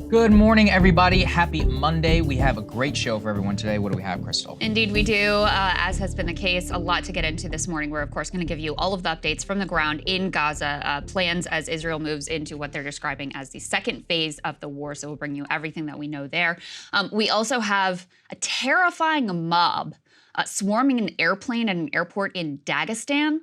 Good morning, everybody. Happy Monday. We have a great show for everyone today. What do we have, Krystal? Indeed, we do. As has been the case, a lot to get into this morning. We're, of course, going to give you all of the updates from the ground in Gaza, plans as Israel moves into what they're describing as the second phase of the war. So we'll bring you everything that we know there. We also have a terrifying mob swarming an airplane at an airport in Dagestan,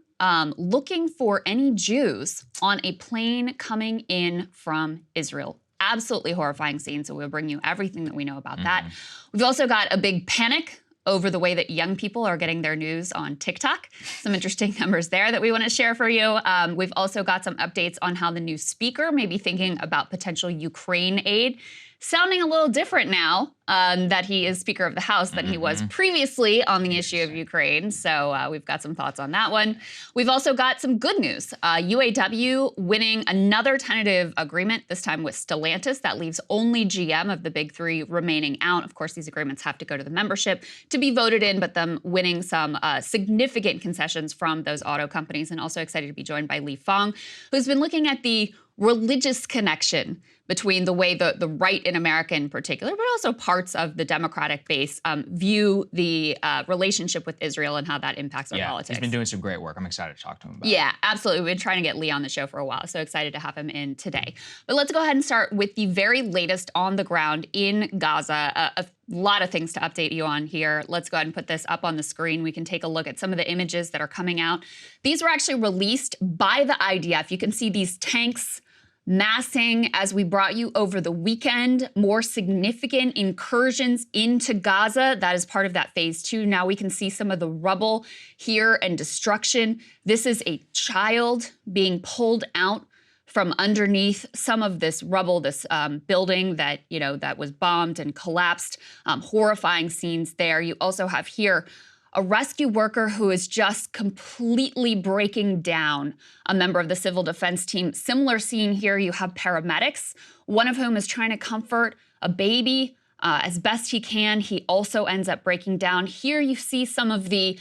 looking for any Jews on a plane coming in from Israel. Absolutely horrifying scene, so we'll bring you everything that we know about that. We've also got a big panic over the way that young people are getting their news on TikTok. Some interesting numbers there that we want to share for you. We've also got some updates on how the new speaker may be thinking about potential Ukraine aid. Sounding a little different now that he is Speaker of the House than he was previously on the issue of Ukraine. So we've got some thoughts on that one. We've also got some good news. UAW winning another tentative agreement, this time with Stellantis. That leaves only GM of the big three remaining out. Of course, these agreements have to go to the membership to be voted in, but them winning some significant concessions from those auto companies. And also excited to be joined by Lee Fang, who's been looking at the religious connection between the way the right in America in particular, but also parts of the Democratic base view the relationship with Israel and how that impacts our politics. He's been doing some great work. I'm excited to talk to him about it. Yeah, absolutely. We've been trying to get Lee on the show for a while, so excited to have him in today. But let's go ahead and start with the very latest on the ground in Gaza. A lot of things to update you on here. Let's go ahead and put this up on the screen. We can take a look at some of the images that are coming out. These were actually released by the IDF. You can see these tanks massing as we brought you over the weekend, more significant incursions into Gaza. That is part of that phase 2. Now we can see some of the rubble here and destruction. This is a child being pulled out from underneath some of this rubble, this building that, that was bombed and collapsed. Horrifying scenes there. You also have here a rescue worker who is just completely breaking down, a member of the civil defense team. Similar scene here, you have paramedics, one of whom is trying to comfort a baby as best he can. He also ends up breaking down. Here you see some of the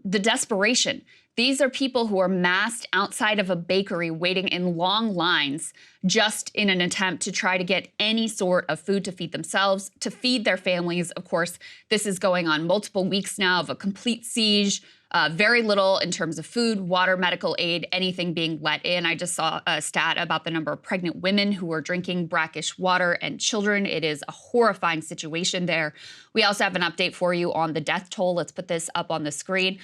desperation. These are people who are massed outside of a bakery waiting in long lines just in an attempt to try to get any sort of food to feed themselves, to feed their families. Of course, this is going on multiple weeks now of a complete siege. Very little in terms of food, water, medical aid, anything being let in. I just saw a stat about the number of pregnant women who are drinking brackish water and children. It is a horrifying situation there. We also have an update for you on the death toll. Let's put this up on the screen.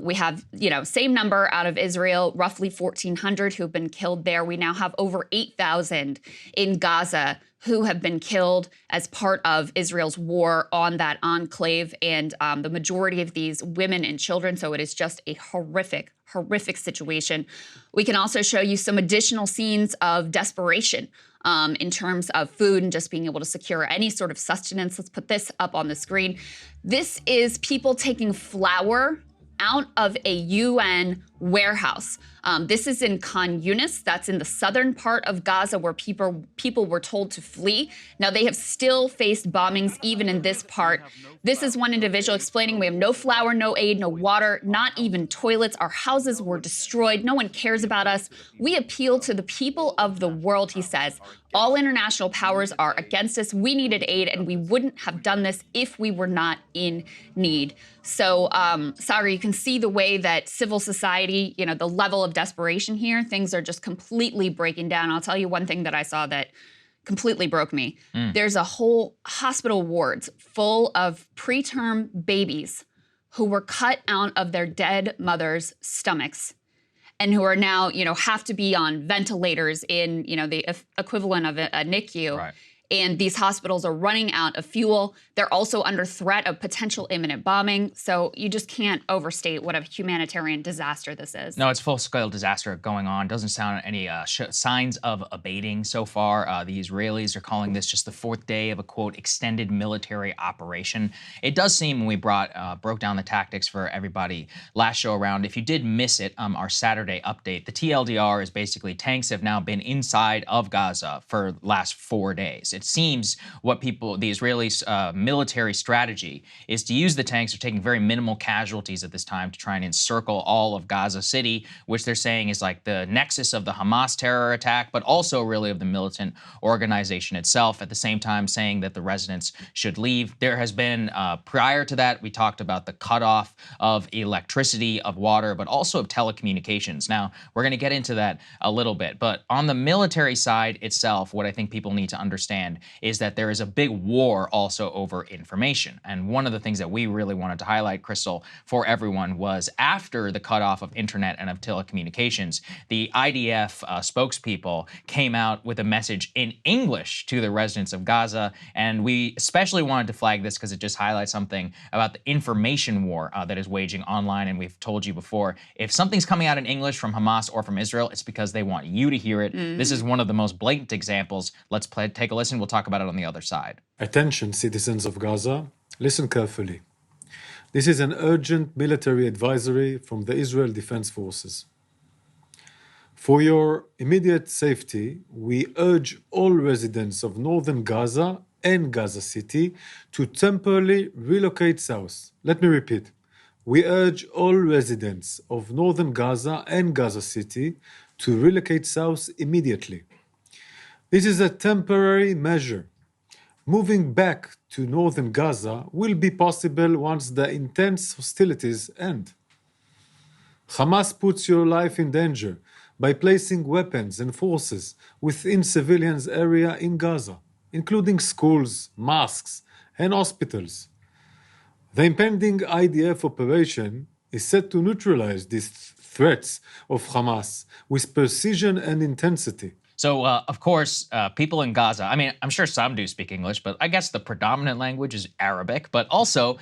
We have, same number out of Israel, roughly 1,400 who've been killed there. We now have over 8,000 in Gaza who have been killed as part of Israel's war on that enclave, and the majority of these women and children. So it is just a horrific, horrific situation. We can also show you some additional scenes of desperation in terms of food and just being able to secure any sort of sustenance. Let's put this up on the screen. This is people taking flour out of a UN warehouse. This is in Khan Yunis. That's in the southern part of Gaza where people were told to flee. Now they have still faced bombings even in this part. This is one individual explaining, we have no flour, no aid, no water, not even toilets. Our houses were destroyed. No one cares about us. We appeal to the people of the world, he says. All international powers are against us. We needed aid, and we wouldn't have done this if we were not in need. So, Saagar, you can see the way that civil society, the level of desperation here, things are just completely breaking down. I'll tell you one thing that I saw that completely broke me. There's a whole hospital wards full of preterm babies who were cut out of their dead mothers' stomachs and who are now, have to be on ventilators in, the equivalent of a NICU. Right. And these hospitals are running out of fuel. They're also under threat of potential imminent bombing. So you just can't overstate what a humanitarian disaster this is. No, it's full-scale disaster going on. Doesn't sound any signs of abating so far. The Israelis are calling this just the fourth day of a, quote, extended military operation. It does seem, when we broke down the tactics for everybody last show around, if you did miss it, our Saturday update, the TLDR is basically tanks have now been inside of Gaza for the last 4 days. it seems what the Israeli military strategy is to use the tanks. They're taking very minimal casualties at this time to try and encircle all of Gaza City, which they're saying is like the nexus of the Hamas terror attack, but also really of the militant organization itself. At the same time, saying that the residents should leave. There has been, prior to that, we talked about the cutoff of electricity, of water, but also of telecommunications. Now, we're going to get into that a little bit, but on the military side itself, what I think people need to understand is that there is a big war also over information. And one of the things that we really wanted to highlight, Krystal, for everyone was after the cutoff of internet and of telecommunications, the IDF spokespeople came out with a message in English to the residents of Gaza. And we especially wanted to flag this because it just highlights something about the information war that is waging online. And we've told you before, if something's coming out in English from Hamas or from Israel, it's because they want you to hear it. This is one of the most blatant examples. Let's take a listen. We'll talk about it on the other side. Attention, citizens of Gaza, listen carefully. This is an urgent military advisory from the Israel Defense Forces. For your immediate safety, we urge all residents of northern Gaza and Gaza City to temporarily relocate south. Let me repeat. We urge all residents of northern Gaza and Gaza City to relocate south immediately. This is a temporary measure. Moving back to northern Gaza will be possible once the intense hostilities end. Hamas puts your life in danger by placing weapons and forces within civilians' area in Gaza, including schools, mosques, and hospitals. The impending IDF operation is set to neutralize these threats of Hamas with precision and intensity. So, of course, people in Gaza, I mean, I'm sure some do speak English, but I guess the predominant language is Arabic. But also,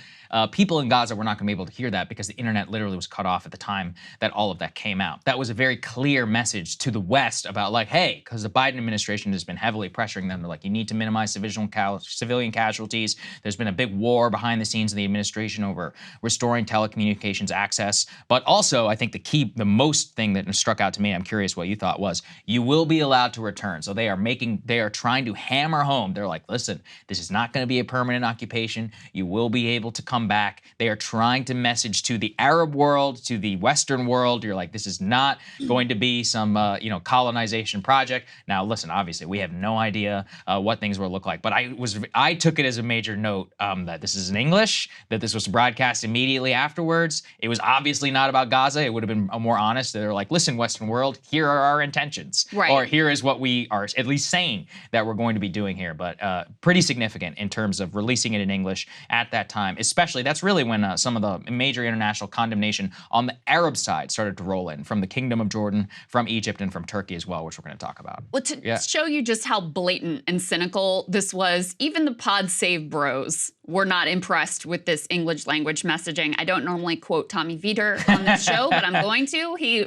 people in Gaza were not going to be able to hear that because the internet literally was cut off at the time that all of that came out. That was a very clear message to the West about like, hey, because the Biden administration has been heavily pressuring them. They're like, you need to minimize civilian casualties. There's been a big war behind the scenes in the administration over restoring telecommunications access. But also, I think the most thing that struck out to me, I'm curious what you thought, was you will be allowed to return. So they are trying to hammer home. They're like, listen, this is not going to be a permanent occupation. You will be able to come back. They are trying to message to the Arab world, to the Western world. You're like, this is not going to be some, colonization project. Now, listen, obviously we have no idea what things will look like, but I took it as a major note that this is in English, that this was broadcast immediately afterwards. It was obviously not about Gaza. It would have been more honest. They're like, listen, Western world, here are our intentions. Right. Or here is what we are at least saying that we're going to be doing here. But pretty significant in terms of releasing it in English at that time. Especially, that's really when some of the major international condemnation on the Arab side started to roll in from the Kingdom of Jordan, from Egypt, and from Turkey as well, which we're going to talk about. Well, to show you just how blatant and cynical this was, even the Pod Save bros were not impressed with this English language messaging. I don't normally quote Tommy Vietor on this show, but I'm going to. He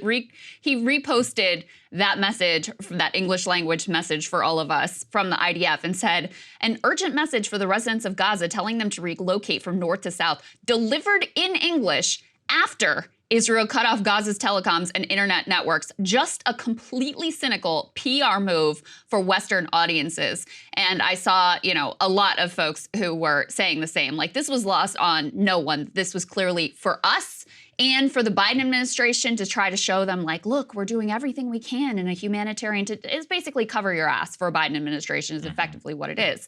reposted that message, that English language message for all of us from the IDF, and said, an urgent message for the residents of Gaza telling them to relocate from north to south, delivered in English after Israel cut off Gaza's telecoms and internet networks. Just a completely cynical PR move for Western audiences. And I saw, a lot of folks who were saying the same. Like, this was lost on no one. This was clearly for us and for the Biden administration to try to show them, like, look, we're doing everything we can in a humanitarian, it's basically cover your ass for a Biden administration is effectively what it is.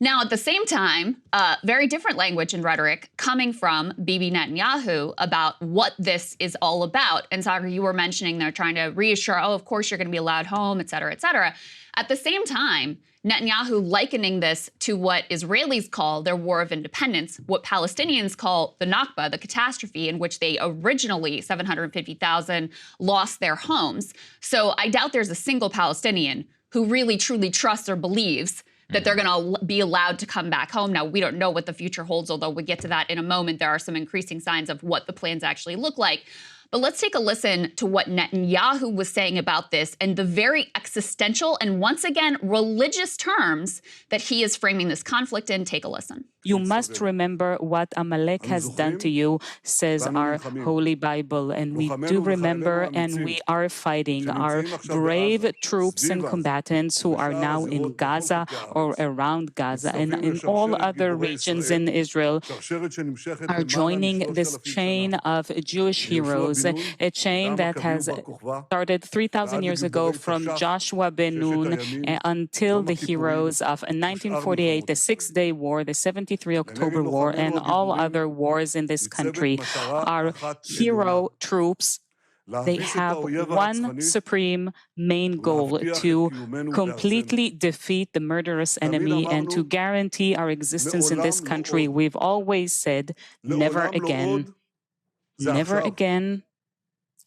Now, at the same time, very different language and rhetoric coming from Bibi Netanyahu about what this is all about. And Saagar, you were mentioning they're trying to reassure, oh, of course you're going to be allowed home, et cetera, et cetera. At the same time, Netanyahu likening this to what Israelis call their war of independence, what Palestinians call the Nakba, the catastrophe in which they originally, 750,000, lost their homes. So I doubt there's a single Palestinian who really truly trusts or believes that they're going to be allowed to come back home. Now, we don't know what the future holds, although we get to that in a moment. There are some increasing signs of what the plans actually look like. But let's take a listen to what Netanyahu was saying about this and the very existential and once again religious terms that he is framing this conflict in. Take a listen. You must remember what Amalek has done to you, says our Holy Bible. And we do remember, and we are fighting. Our brave troops and combatants who are now in Gaza or around Gaza and in all other regions in Israel are joining this chain of Jewish heroes, a chain that has started 3,000 years ago from Joshua ben Nun until the heroes of 1948, the Six-Day War, the 73 October War, and all other wars in this country. Our hero troops, they have one supreme main goal: to completely defeat the murderous enemy and to guarantee our existence in this country. We've always said, never again. Never again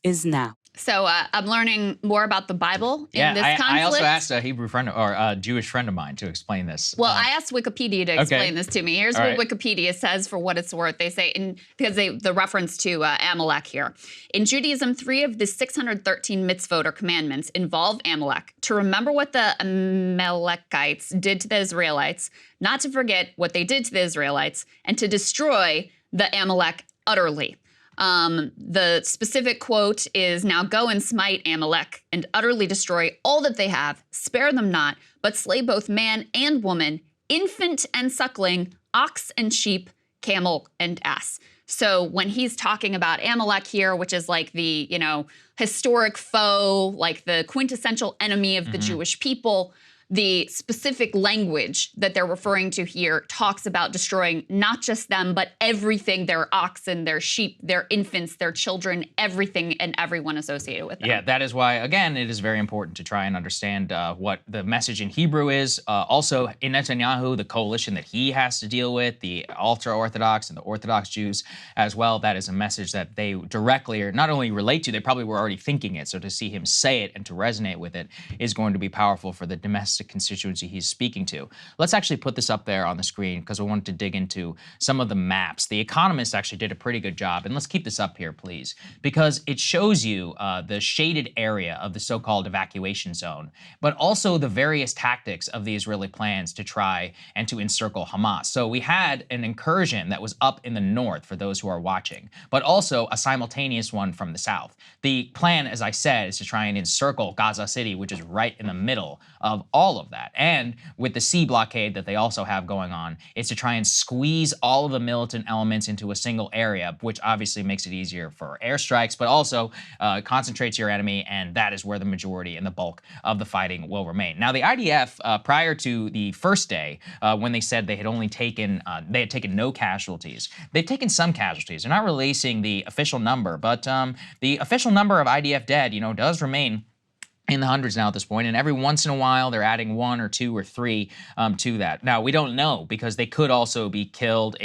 is now. So I'm learning more about the Bible in this conflict. I also asked a Hebrew friend or a Jewish friend of mine to explain this. Well, I asked Wikipedia to explain this to me. Here's what Wikipedia says for what it's worth. They say, because the reference to Amalek here. In Judaism, 3 of the 613 mitzvot or commandments involve Amalek: to remember what the Amalekites did to the Israelites, not to forget what they did to the Israelites, and to destroy the Amalek utterly. The specific quote is, "Now go and smite Amalek and utterly destroy all that they have, spare them not, but slay both man and woman, infant and suckling, ox and sheep, camel and ass." So when he's talking about Amalek here, which is like the, historic foe, like the quintessential enemy of the Jewish people, the specific language that they're referring to here talks about destroying not just them, but everything: their oxen, their sheep, their infants, their children, everything and everyone associated with them. Yeah, that is why, again, it is very important to try and understand what the message in Hebrew is. Also, in Netanyahu, the coalition that he has to deal with, the ultra-Orthodox and the Orthodox Jews as well, that is a message that they directly or not only relate to, they probably were already thinking it. So to see him say it and to resonate with it is going to be powerful for the domestic constituency he's speaking to. Let's actually put this up there on the screen because I wanted to dig into some of the maps. The Economist actually did a pretty good job, and let's keep this up here, please, because it shows you the shaded area of the so-called evacuation zone, but also the various tactics of the Israeli plans to try and to encircle Hamas. So we had an incursion that was up in the north for those who are watching, but also a simultaneous one from the south. The plan, as I said, is to try and encircle Gaza City, which is right in the middle of all of that. And with the sea blockade that they also have going on, it's to try and squeeze all of the militant elements into a single area, which obviously makes it easier for airstrikes, but also concentrates your enemy, and that is where the majority and the bulk of the fighting will remain. Now, the IDF, prior to the first day, when they said they had only taken, no casualties, they've taken some casualties. They're not releasing the official number, but the official number of IDF dead, does remain in the hundreds now at this point, and every once in a while they're adding 1 or 2 or 3 to that. Now, we don't know because they could also be killed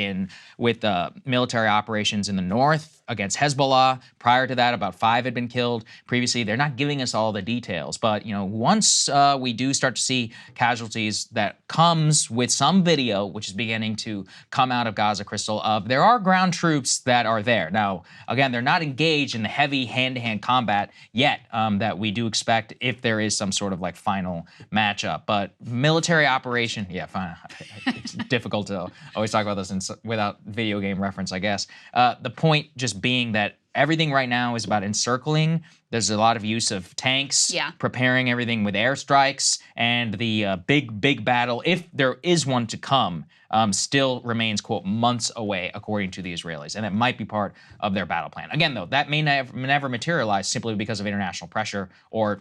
with military operations in the north against Hezbollah. Prior to that, about 5 had been killed previously. They're not giving us all the details, but once we do start to see casualties, that comes with some video, which is beginning to come out of Gaza, Krystal, there are ground troops that are there. Now, again, they're not engaged in the heavy hand-to-hand combat yet that we do expect if there is some sort of final matchup. But military operation, yeah, fine. It's difficult to always talk about this without video game reference, I guess. The point just being that everything right now is about encircling. There's a lot of use of tanks, preparing everything with airstrikes, and the big battle, if there is one to come, still remains, quote, months away, according to the Israelis. And it might be part of their battle plan. Again, though, that may never materialize simply because of international pressure, or,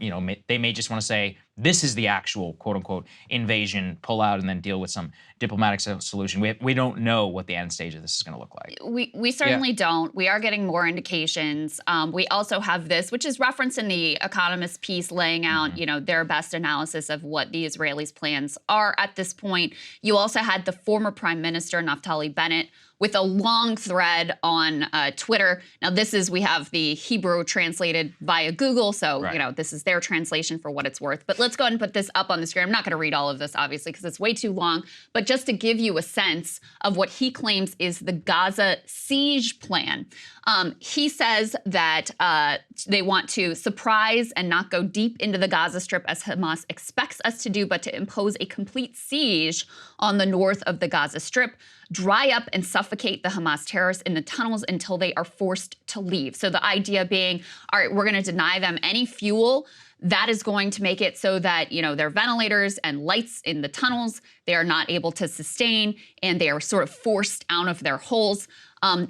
they may just want to say, this is the actual, quote unquote, invasion, pull out, and then deal with some diplomatic solution. We don't know what the end stage of this is going to look like. We certainly don't. We are getting more indications. We also have this, which is referenced in the Economist piece, laying out, their best analysis of what the Israelis' plans are at this point. You also had the former Prime Minister, Naftali Bennett, with a long thread on Twitter. Now, we have the Hebrew translated via Google, so this is their translation for what it's worth. But let's go ahead and put this up on the screen. I'm not going to read all of this, obviously, because it's way too long. But just to give you a sense of what he claims is the Gaza siege plan. He says that they want to surprise and not go deep into the Gaza Strip as Hamas expects us to do, but to impose a complete siege on the north of the Gaza Strip, dry up and suffocate the Hamas terrorists in the tunnels until they are forced to leave. So the idea being, all right, we're going to deny them any fuel. That is going to make it so that, their ventilators and lights in the tunnels, they are not able to sustain, and they are sort of forced out of their holes.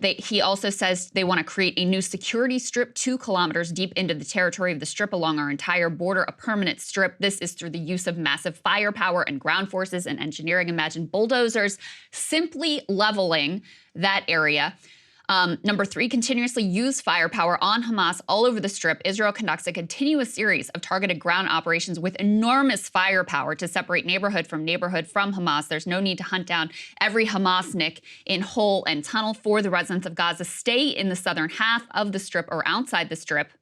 He also says they want to create a new security strip 2 kilometers deep into the territory of the strip along our entire border, a permanent strip. This is through the use of massive firepower and ground forces and engineering. Imagine bulldozers simply leveling that area. Number 3, continuously use firepower on Hamas all over the Strip. Israel conducts a continuous series of targeted ground operations with enormous firepower to separate neighborhood from Hamas. There's no need to hunt down every Hamasnik in hole and tunnel for the residents of Gaza. Stay in the southern half of the Strip or outside the Strip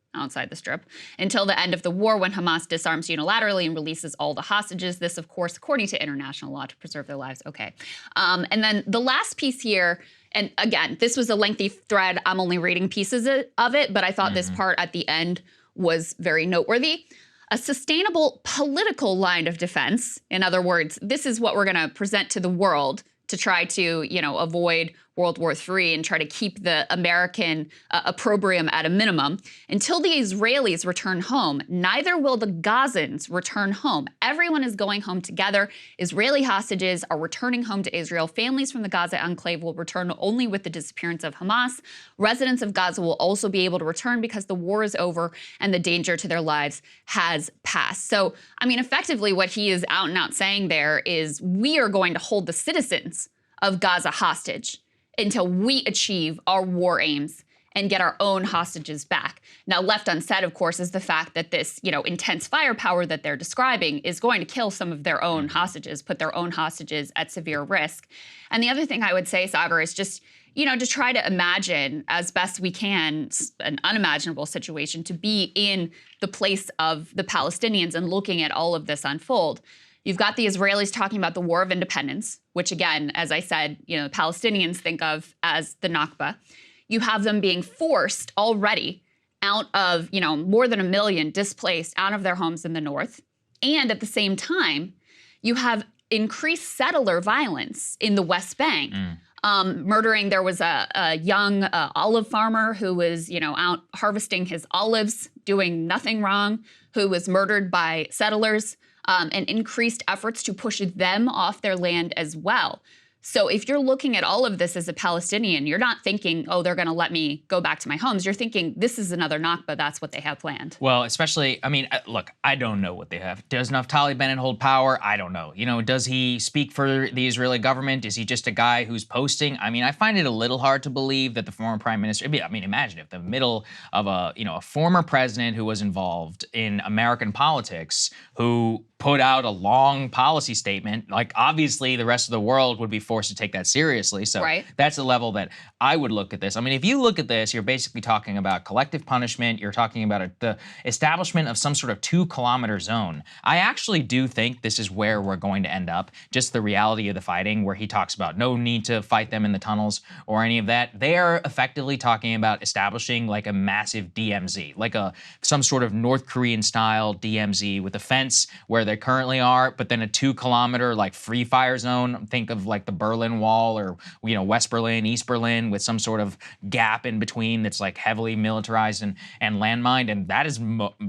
until the end of the war, when Hamas disarms unilaterally and releases all the hostages. This, of course, according to international law, to preserve their lives. Okay. And then the last piece here, and again, this was a lengthy thread. I'm only reading pieces of it, but I thought this part at the end was very noteworthy. A sustainable political line of defense. In other words, this is what we're going to present to the world to try to, avoid World War III and try to keep the American opprobrium at a minimum. Until the Israelis return home, neither will the Gazans return home. Everyone is going home together. Israeli hostages are returning home to Israel. Families from the Gaza enclave will return only with the disappearance of Hamas. Residents of Gaza will also be able to return because the war is over and the danger to their lives has passed. So, effectively what he is out and out saying there is we are going to hold the citizens of Gaza hostage until we achieve our war aims and get our own hostages back. Now, left unsaid, of course, is the fact that this, intense firepower that they're describing is going to kill some of their own hostages, put their own hostages at severe risk. And the other thing I would say, Saagar, is just, to try to imagine as best we can an unimaginable situation, to be in the place of the Palestinians and looking at all of this unfold. You've got the Israelis talking about the War of Independence, which, again, as I said, the Palestinians think of as the Nakba. You have them being forced already out of, more than 1 million displaced out of their homes in the north. And at the same time, you have increased settler violence in the West Bank. Murdering, there was a young olive farmer who was, out harvesting his olives, doing nothing wrong, who was murdered by settlers. And increased efforts to push them off their land as well. So if you're looking at all of this as a Palestinian, you're not thinking, oh, they're going to let me go back to my homes. You're thinking, this is another Nakba. That's what they have planned. Well, especially, look, I don't know what they have. Does Naftali Bennett hold power? I don't know. Does he speak for the Israeli government? Is he just a guy who's posting? I find it a little hard to believe that the former prime minister, imagine if the middle of a former president who was involved in American politics, who put out a long policy statement, like obviously the rest of the world would be forced to take that seriously. So that's the level that I would look at this. If you look at this, you're basically talking about collective punishment. You're talking about the establishment of some sort of 2-kilometer zone. I actually do think this is where we're going to end up. Just the reality of the fighting, where he talks about no need to fight them in the tunnels or any of that. They are effectively talking about establishing like a massive DMZ, like some sort of North Korean style DMZ with a fence where they currently are, but then a 2-kilometer like free fire zone. Think of like the Berlin Wall or West Berlin, East Berlin, with some sort of gap in between that's like heavily militarized and landmined. And that is,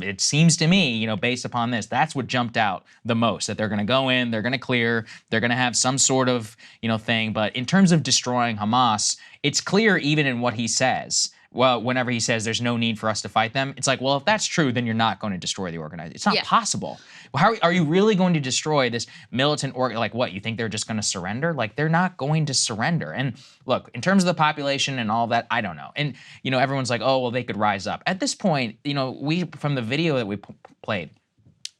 it seems to me, based upon this, that's what jumped out the most. That they're going to go in, they're going to clear, they're going to have some sort of thing. But in terms of destroying Hamas, it's clear even in what he says. Well, whenever he says there's no need for us to fight them, it's like, well, if that's true, then you're not going to destroy the organization. It's not possible. How are you really going to destroy this militant like what? You think they're just going to surrender? Like, they're not going to surrender. And look, in terms of the population and all that, I don't know. And, everyone's like, oh, well, they could rise up. At this point, we from the video that we played,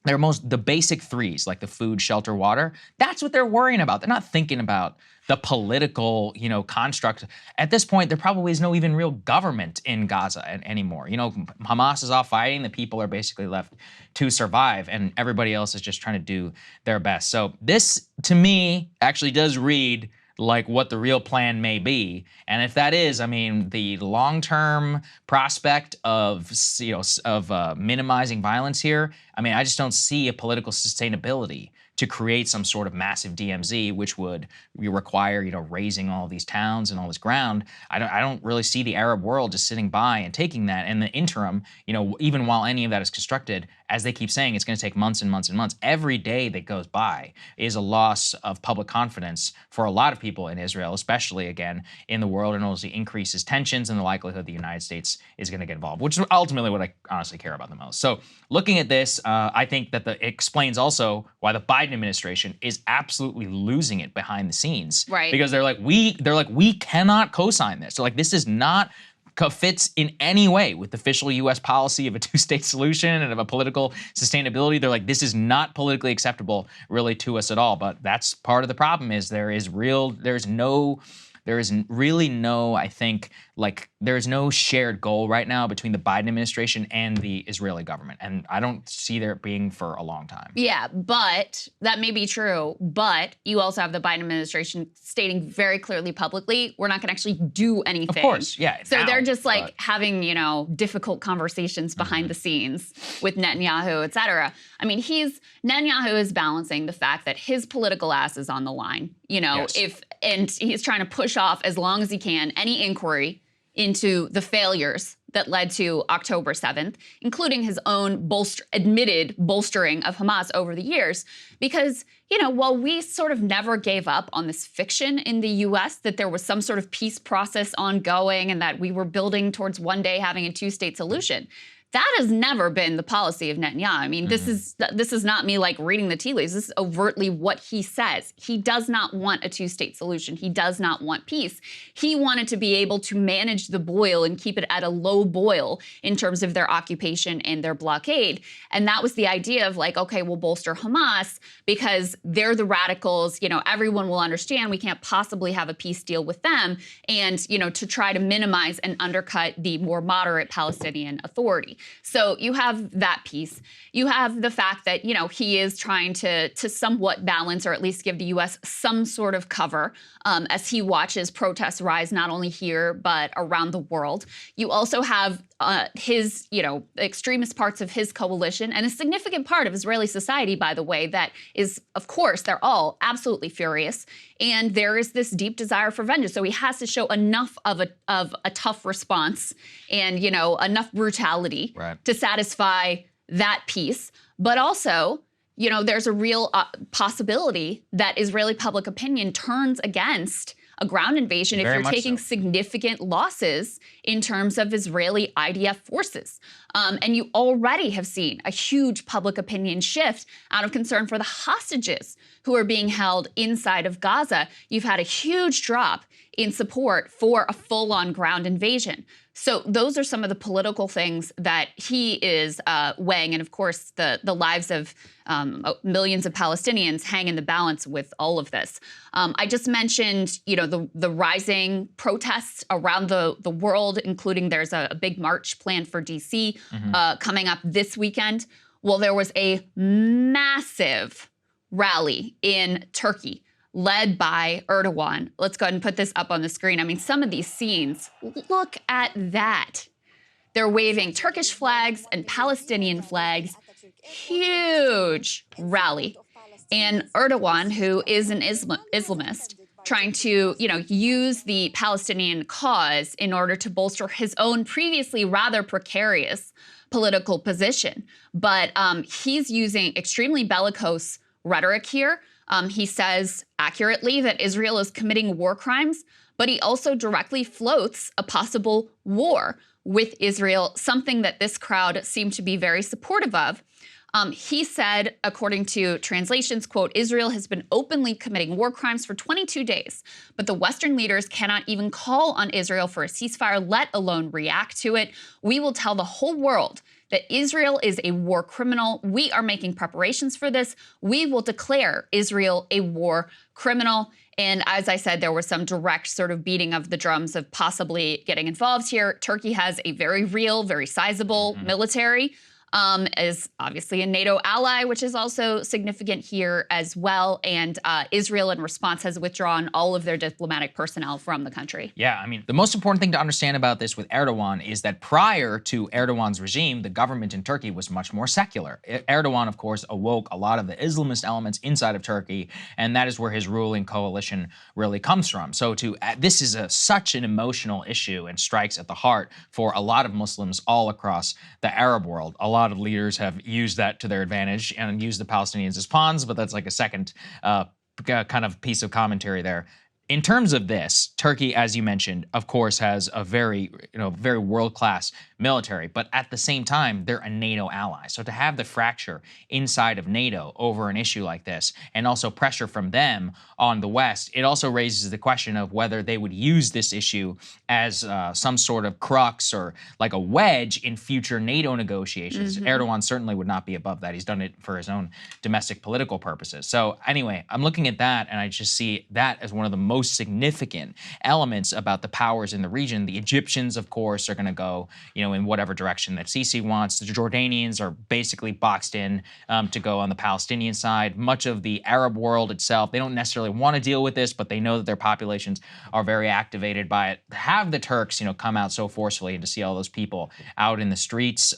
the basic threes, like the food, shelter, water. That's what they're worrying about. They're not thinking about the political, construct. At this point, there probably is no even real government in Gaza anymore. Hamas is off fighting. The people are basically left to survive, and everybody else is just trying to do their best. So this, to me, actually does read like what the real plan may be. And if that is, I mean, the long-term prospect of minimizing violence here, I mean, I just don't see a political sustainability to create some sort of massive DMZ, which would require, razing all these towns and all this ground. I don't really see the Arab world just sitting by and taking that. In the interim, even while any of that is constructed, as they keep saying, it's going to take months and months and months. Every day that goes by is a loss of public confidence for a lot of people in Israel, especially, again, in the world, and also increases tensions and the likelihood the United States is going to get involved, which is ultimately what I honestly care about the most. So looking at this, I think that it explains also why the Biden administration is absolutely losing it behind the scenes. Right. Because they're like, we cannot co-sign this. So like, this is not fits in any way with the official U.S. policy of a two-state solution and of a political sustainability. They're like, this is not politically acceptable really to us at all. But that's part of the problem is there is really no, I think, there is no shared goal right now between the Biden administration and the Israeli government. And I don't see there being for a long time. Yeah, but that may be true. But you also have the Biden administration stating very clearly publicly, we're not going to actually do anything. Of course, yeah. So they're just having, difficult conversations behind the scenes with Netanyahu, et cetera. I mean, Netanyahu is balancing the fact that his political ass is on the line, Yes. and he's trying to push off as long as he can any inquiry into the failures that led to October 7th, including his own admitted bolstering of Hamas over the years. Because, while we sort of never gave up on this fiction in the U.S. that there was some sort of peace process ongoing and that we were building towards one day having a two-state solution, that has never been the policy of Netanyahu. I mean, this is not me reading the tea leaves. This is overtly what he says. He does not want a two-state solution. He does not want peace. He wanted to be able to manage the boil and keep it at a low boil in terms of their occupation and their blockade. And that was the idea of okay, we'll bolster Hamas because they're the radicals. Everyone will understand we can't possibly have a peace deal with them, and to try to minimize and undercut the more moderate Palestinian Authority. So you have that piece. You have the fact that, he is trying to somewhat balance or at least give the U.S. some sort of cover as he watches protests rise not only here but around the world. You also have his, extremist parts of his coalition and a significant part of Israeli society, by the way, that is, of course, they're all absolutely furious. And there is this deep desire for vengeance. So he has to show enough of a tough response and, enough brutality to satisfy that piece. But also, there's a real possibility that Israeli public opinion turns against a ground invasion if you're taking significant losses in terms of Israeli IDF forces. And you already have seen a huge public opinion shift out of concern for the hostages who are being held inside of Gaza. You've had a huge drop in support for a full-on ground invasion. So those are some of the political things that he is weighing. And of course, the lives of millions of Palestinians hang in the balance with all of this. I just mentioned, the rising protests around the world, including there's a big march planned for DC coming up this weekend. Well, there was a massive rally in Turkey led by Erdogan. Let's go ahead and put this up on the screen. I mean, some of these scenes, look at that. They're waving Turkish flags and Palestinian flags. Huge rally. And Erdogan, who is an Islamist, trying to, use the Palestinian cause in order to bolster his own previously rather precarious political position. But he's using extremely bellicose rhetoric here. He says accurately that Israel is committing war crimes, but he also directly floats a possible war with Israel, something that this crowd seemed to be very supportive of. He said, according to translations, quote, Israel has been openly committing war crimes for 22 days, but the Western leaders cannot even call on Israel for a ceasefire, let alone react to it. We will tell the whole world that Israel is a war criminal. We are making preparations for this. We will declare Israel a war criminal. And as I said, there was some direct sort of beating of the drums of possibly getting involved here. Turkey has a very real, very sizable military. Is obviously a NATO ally, which is also significant here as well. And Israel, in response, has withdrawn all of their diplomatic personnel from the country. Yeah, I mean, the most important thing to understand about this with Erdogan is that prior to Erdogan's regime, the government in Turkey was much more secular. Erdogan, of course, awoke a lot of the Islamist elements inside of Turkey, and that is where his ruling coalition really comes from. So this is such an emotional issue and strikes at the heart for a lot of Muslims all across the Arab world. A lot of leaders have used that to their advantage and used the Palestinians as pawns, but that's like a second kind of piece of commentary there. In terms of this, Turkey, as you mentioned, of course, has a very world-class military, but at the same time, they're a NATO ally. So to have the fracture inside of NATO over an issue like this, and also pressure from them on the West, it also raises the question of whether they would use this issue as some sort of crux or like a wedge in future NATO negotiations. Erdogan certainly would not be above that. He's done it for his own domestic political purposes. So anyway, I'm looking at that, and I just see that as one of the most significant elements about the powers in the region. The Egyptians, of course, are going to go, in whatever direction that Sisi wants. The Jordanians are basically boxed in to go on the Palestinian side. Much of the Arab world itself, they don't necessarily want to deal with this, but they know that their populations are very activated by it. To have the Turks, come out so forcefully and to see all those people out in the streets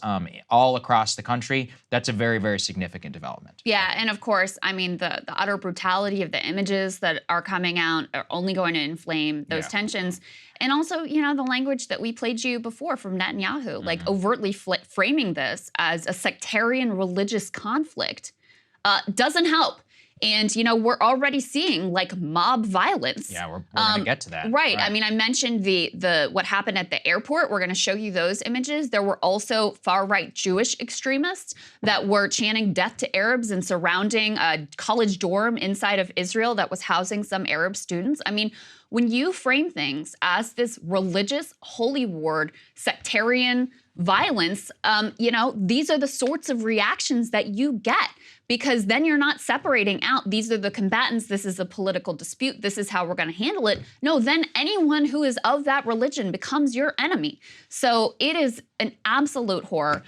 all across the country, that's a very, very significant development. Yeah, and of course, I mean, the utter brutality of the images that are coming out are only going to inflame those tensions. And also, the language that we played you before from Netanyahu, like overtly framing this as a sectarian religious conflict doesn't help. And, we're already seeing like mob violence. Yeah, we're going to get to that. Right. I mean, I mentioned the what happened at the airport. We're going to show you those images. There were also far-right Jewish extremists that were chanting death to Arabs and surrounding a college dorm inside of Israel that was housing some Arab students. I mean, when you frame things as this religious holy war, sectarian violence, these are the sorts of reactions that you get, because then you're not separating out, these are the combatants, this is a political dispute, this is how we're going to handle it. No, then anyone who is of that religion becomes your enemy. So it is an absolute horror.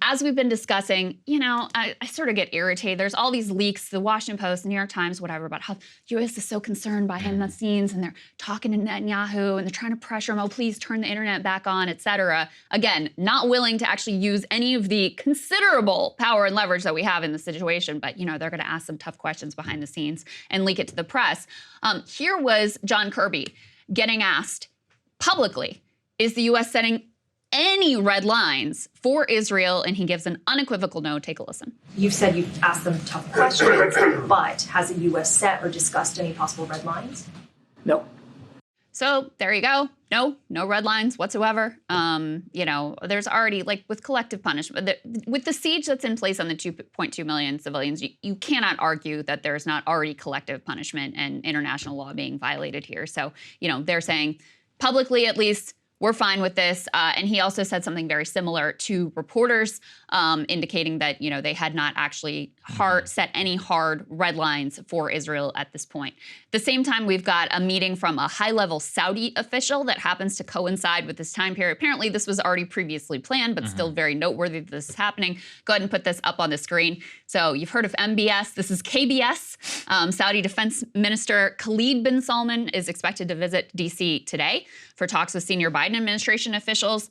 As we've been discussing, I sort of get irritated. There's all these leaks, the Washington Post, the New York Times, whatever, about how the U.S. is so concerned behind the scenes, and they're talking to Netanyahu, and they're trying to pressure him, oh, please turn the internet back on, et cetera. Again, not willing to actually use any of the considerable power and leverage that we have in the situation, but, they're going to ask some tough questions behind the scenes and leak it to the press. Here was John Kirby getting asked publicly, is the U.S. setting any red lines for Israel? And he gives an unequivocal no. Take a listen. You've said you've asked them tough questions, but has the U.S. set or discussed any possible red lines? No. So there you go. No red lines whatsoever. There's already, like with collective punishment, with the siege that's in place on the 2.2 million civilians, you cannot argue that there's not already collective punishment and international law being violated here. So, they're saying publicly, at least, we're fine with this. And he also said something very similar to reporters, indicating that, they had not actually set any hard red lines for Israel at this point. At the same time, we've got a meeting from a high-level Saudi official that happens to coincide with this time period. Apparently, this was already previously planned, but still very noteworthy that this is happening. Go ahead and put this up on the screen. So you've heard of MBS. This is KBS. Saudi Defense Minister Khalid bin Salman is expected to visit D.C. today for talks with senior Biden administration officials.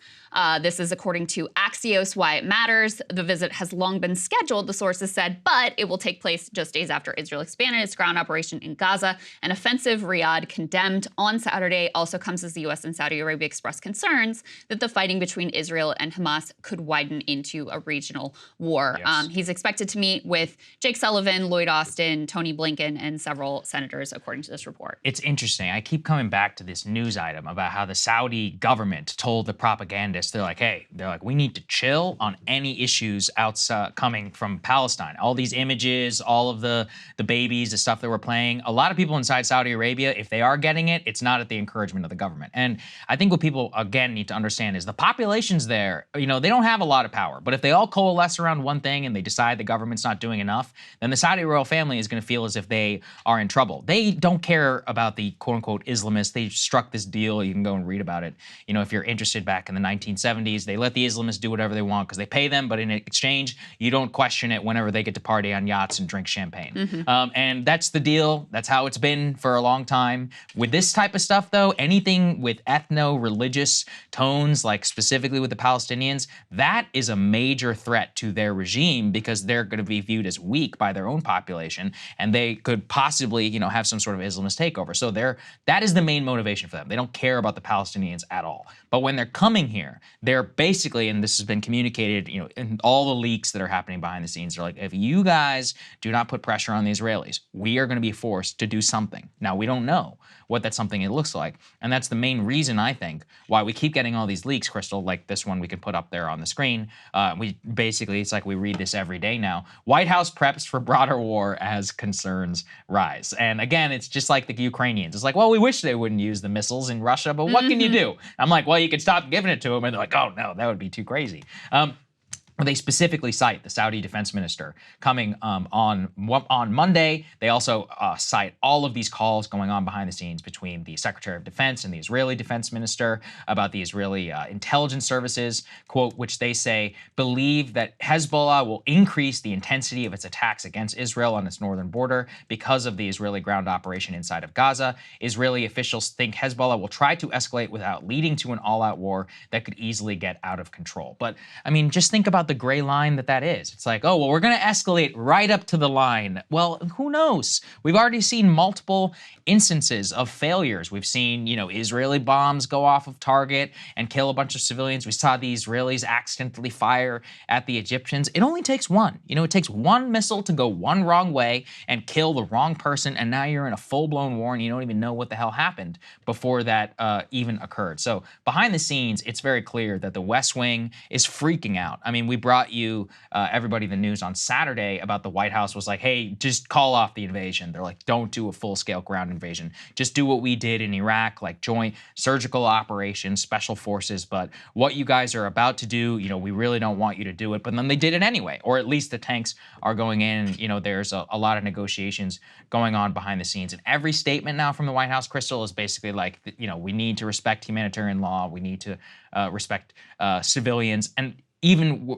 This is according to Axios Why It Matters. The visit has long been scheduled, the sources said, but it will take place just days after Israel expanded its ground operation in Gaza. An offensive Riyadh condemned on Saturday also comes as the U.S. and Saudi Arabia expressed concerns that the fighting between Israel and Hamas could widen into a regional war. Yes. He's expected to meet with Jake Sullivan, Lloyd Austin, Tony Blinken, and several senators, according to this report. It's interesting. I keep coming back to this news item about how the Saudi government told the propagandists, they're like, we need to chill on any issues outside coming from Palestine. all these images, all of the babies, the stuff that we're playing. A lot of people inside Saudi Arabia, if they are getting it, it's not at the encouragement of the government. And I think what people, again, need to understand is the population's there. You know, they don't have a lot of power, but if they all coalesce around one thing and they decide the government's not doing enough, then the Saudi royal family is going to feel as if they are in trouble. They don't care about the quote-unquote Islamists. They struck this deal. You can go and read about it. You know, if you're interested, back in the 1970s, they let the Islamists do whatever they want because they pay them, but in exchange, you don't question it whenever they get to party on yachts and drink champagne. And that's the deal. That's how it's been for a long time. With this type of stuff, though, anything with ethno-religious tones, like specifically with the Palestinians, that is a major threat to their regime because they're going to be viewed as weak by their own population, and they could possibly, you know, have some sort of Islamist takeover. So that is the main motivation for them. They don't care about the Palestinians at all. But when they're coming here, they're basically, and this has been communicated, you know, in all the leaks that are happening behind the scenes, they're like, if you guys do not put pressure on the Israelis, we are going to be forced to do something. Now, we don't know what that something it looks like. And that's the main reason, I think, why we keep getting all these leaks, Krystal, like this one we can put up there on the screen. It's like we read this every day now. White House preps for broader war as concerns rise. And again, it's just like the Ukrainians. It's like, well, we wish they wouldn't use the missiles in Russia, but what can you do? I'm like, well, you could stop giving it to them. And they're like, oh, no, that would be too crazy. They specifically cite the Saudi defense minister coming on Monday. They also cite all of these calls going on behind the scenes between the Secretary of Defense and the Israeli defense minister about the Israeli intelligence services, quote, which they say believe that Hezbollah will increase the intensity of its attacks against Israel on its northern border because of the Israeli ground operation inside of Gaza. Israeli officials think Hezbollah will try to escalate without leading to an all-out war that could easily get out of control. But, I mean, just think about the gray line that is. It's like, oh, well, we're going to escalate right up to the line. Well, who knows? We've already seen multiple instances of failures. We've seen, you know, Israeli bombs go off of target and kill a bunch of civilians. We saw the Israelis accidentally fire at the Egyptians. It only takes one. You know, it takes one missile to go one wrong way and kill the wrong person, and now you're in a full-blown war and you don't even know what the hell happened before that even occurred. So behind the scenes, it's very clear that the West Wing is freaking out. I mean, we brought you, everybody, the news on Saturday about the White House was like, hey, just call off the invasion. They're like, don't do a full-scale ground invasion. Just do what we did in Iraq, like joint surgical operations, special forces. But what you guys are about to do, you know, we really don't want you to do it. But then they did it anyway, or at least the tanks are going in. You know, there's a lot of negotiations going on behind the scenes. And every statement now from the White House, Krystal, is basically like, you know, we need to respect humanitarian law. We need to respect civilians. And even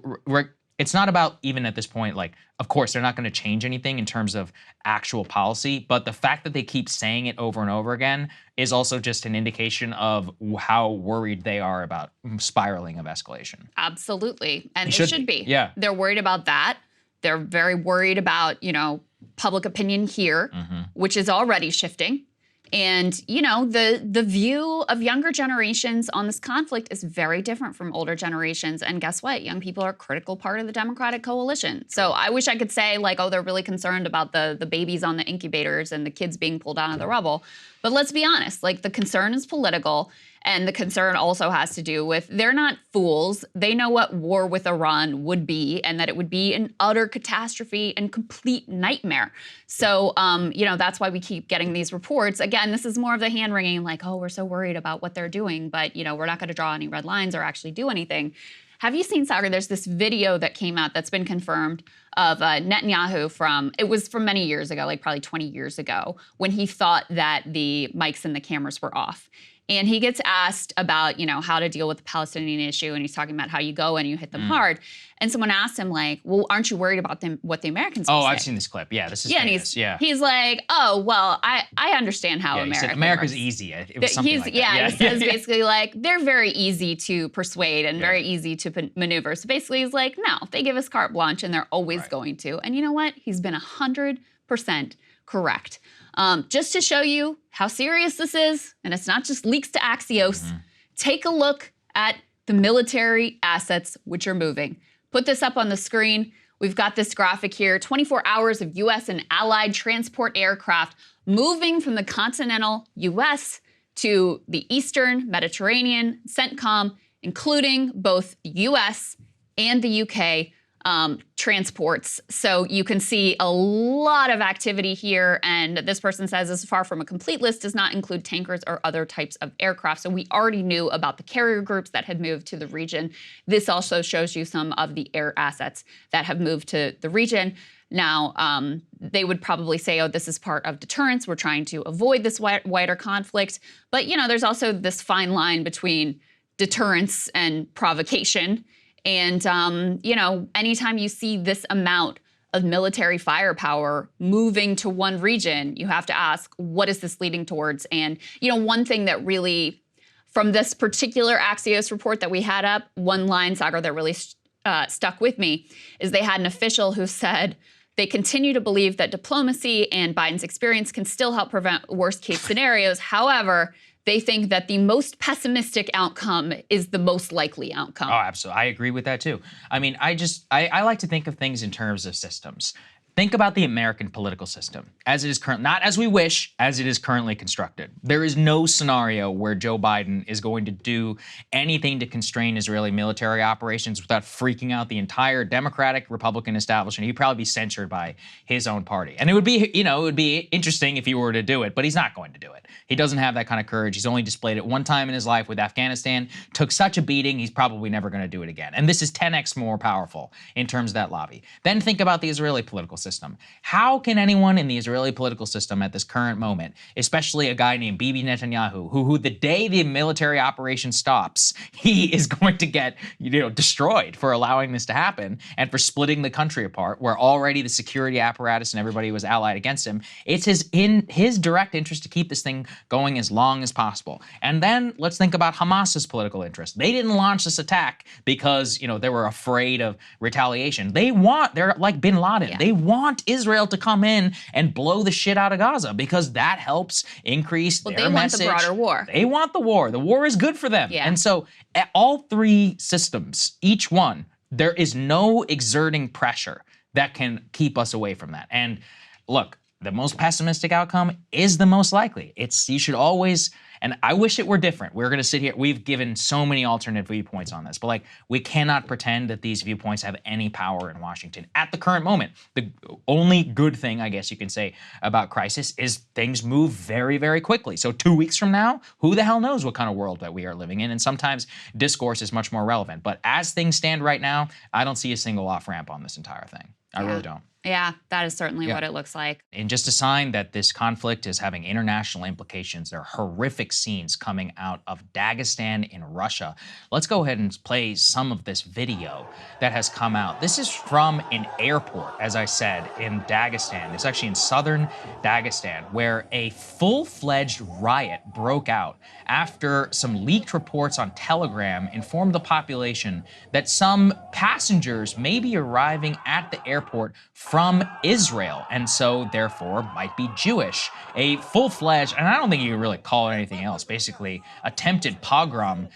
it's not about, even at this point, like, of course, they're not going to change anything in terms of actual policy, but the fact that they keep saying it over and over again is also just an indication of how worried they are about spiraling of escalation. Absolutely. And it should be. Yeah. They're worried about that. They're very worried about, you know, public opinion here, which is already shifting. And, you know, the view of younger generations on this conflict is very different from older generations. And guess what? Young people are a critical part of the Democratic coalition. So I wish I could say, like, oh, they're really concerned about the babies on the incubators and the kids being pulled out of the rubble. But let's be honest, like, the concern is political. And the concern also has to do with, they're not fools. They know what war with Iran would be, and that it would be an utter catastrophe and complete nightmare. So, you know, that's why we keep getting these reports. Again, this is more of the hand-wringing, like, oh, we're so worried about what they're doing, but, you know, we're not going to draw any red lines or actually do anything. Have you seen, Saagar, there's this video that came out that's been confirmed of Netanyahu it was from many years ago, like probably 20 years ago, when he thought that the mics and the cameras were off. And he gets asked about, you know, how to deal with the Palestinian issue. And he's talking about how you go and you hit them hard. And someone asked him, like, well, aren't you worried about what the Americans will say? I've seen this clip. Yeah, this is famous. And he's like, oh, well, I understand how America said America's works. Easy. It was something like that. He says basically, like, they're very easy to persuade and very easy to maneuver. So basically he's like, no, they give us carte blanche and they're always going to. And you know what? He's been 100% correct. Just to show you how serious this is, and it's not just leaks to Axios, take a look at the military assets which are moving. Put this up on the screen. We've got this graphic here, 24 hours of U.S. and allied transport aircraft moving from the continental U.S. to the Eastern Mediterranean, CENTCOM, including both the U.S. and the U.K., transports. So you can see a lot of activity here. And this person says, this is far from a complete list, does not include tankers or other types of aircraft. So we already knew about the carrier groups that had moved to the region. This also shows you some of the air assets that have moved to the region. Now, they would probably say, oh, this is part of deterrence. We're trying to avoid this wider conflict. But, you know, there's also this fine line between deterrence and provocation. And, you know, anytime you see this amount of military firepower moving to one region, you have to ask, what is this leading towards? And, you know, one thing that really, from this particular Axios report that we had up, one line, Saagar, that really stuck with me is they had an official who said they continue to believe that diplomacy and Biden's experience can still help prevent worst case scenarios. However, they think that the most pessimistic outcome is the most likely outcome. Oh, absolutely. I agree with that too. I mean, I like to think of things in terms of systems. Think about the American political system as it is current, not as we wish, as it is currently constructed. There is no scenario where Joe Biden is going to do anything to constrain Israeli military operations without freaking out the entire Democratic Republican establishment. He'd probably be censured by his own party. And it would be, you know, it would be interesting if he were to do it, but he's not going to do it. He doesn't have that kind of courage. He's only displayed it one time in his life with Afghanistan, took such a beating, he's probably never going to do it again. And this is 10x more powerful in terms of that lobby. Then think about the Israeli political system. How can anyone in the Israeli political system at this current moment, especially a guy named Bibi Netanyahu, who the day the military operation stops, he is going to get, you know, destroyed for allowing this to happen and for splitting the country apart, where already the security apparatus and everybody was allied against him. It's in his direct interest to keep this thing going as long as possible. And then let's think about Hamas's political interest. They didn't launch this attack because, you know, they were afraid of retaliation. They're like bin Laden. Yeah. They want Israel to come in and blow the shit out of Gaza because that helps increase their message. They want the broader war. They want the war. The war is good for them. Yeah. And so at all three systems, each one, there is no exerting pressure that can keep us away from that. And look, the most pessimistic outcome is the most likely. You should always, and I wish it were different. We're going to sit here. We've given so many alternate viewpoints on this, but like, we cannot pretend that these viewpoints have any power in Washington at the current moment. The only good thing, I guess you can say, about crisis is things move very, very quickly. So 2 weeks from now, who the hell knows what kind of world that we are living in? And sometimes discourse is much more relevant. But as things stand right now, I don't see a single off-ramp on this entire thing. I really don't. Yeah, that is certainly what it looks like. And just a sign that this conflict is having international implications. There are horrific scenes coming out of Dagestan in Russia. Let's go ahead and play some of this video that has come out. This is from an airport, as I said, in Dagestan. It's actually in southern Dagestan, where a full-fledged riot broke out after some leaked reports on Telegram informed the population that some passengers may be arriving at the airport from Israel, and so therefore might be Jewish. A full-fledged, and I don't think you can really call it anything else, basically attempted pogrom,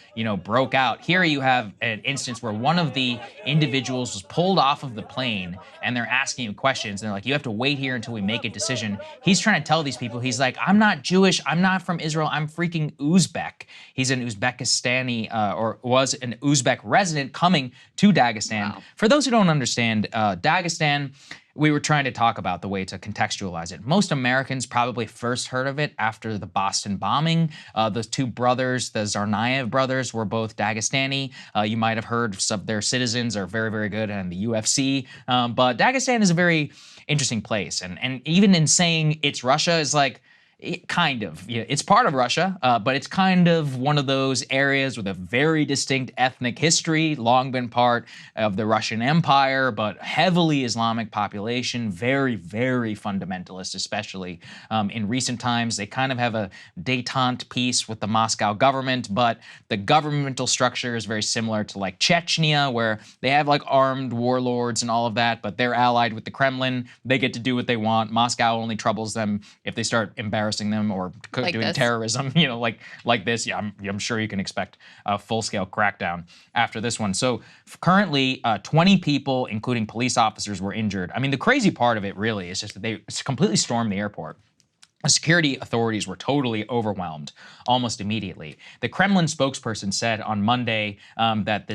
broke out. Here you have an instance where one of the individuals was pulled off of the plane, and they're asking him questions, and they're like, you have to wait here until we make a decision. He's trying to tell these people, he's like, I'm not Jewish, I'm not from Israel, I'm freaking Uzbek. He's an Uzbekistani, or was an Uzbek resident coming to Dagestan. Wow. For those who don't understand, Dagestan, we were trying to talk about the way to contextualize it. Most Americans probably first heard of it after the Boston bombing. Those two brothers, the Tsarnaev brothers, were both Dagestani. You might have heard some of their citizens are very, very good in the UFC. But Dagestan is a very interesting place. And even in saying it's Russia is like, kind of. It's part of Russia, but it's kind of one of those areas with a very distinct ethnic history, long been part of the Russian Empire, but heavily Islamic population, very, very fundamentalist, especially in recent times. They kind of have a détente peace with the Moscow government, but the governmental structure is very similar to like Chechnya, where they have like armed warlords and all of that, but they're allied with the Kremlin. They get to do what they want. Moscow only troubles them if they start embarrassing them or like doing terrorism, like this. Yeah, I'm sure you can expect a full-scale crackdown after this one. So currently, 20 people, including police officers, were injured. I mean, the crazy part of it really is just that they completely stormed the airport. security authorities were totally overwhelmed almost immediately. The Kremlin spokesperson said on Monday that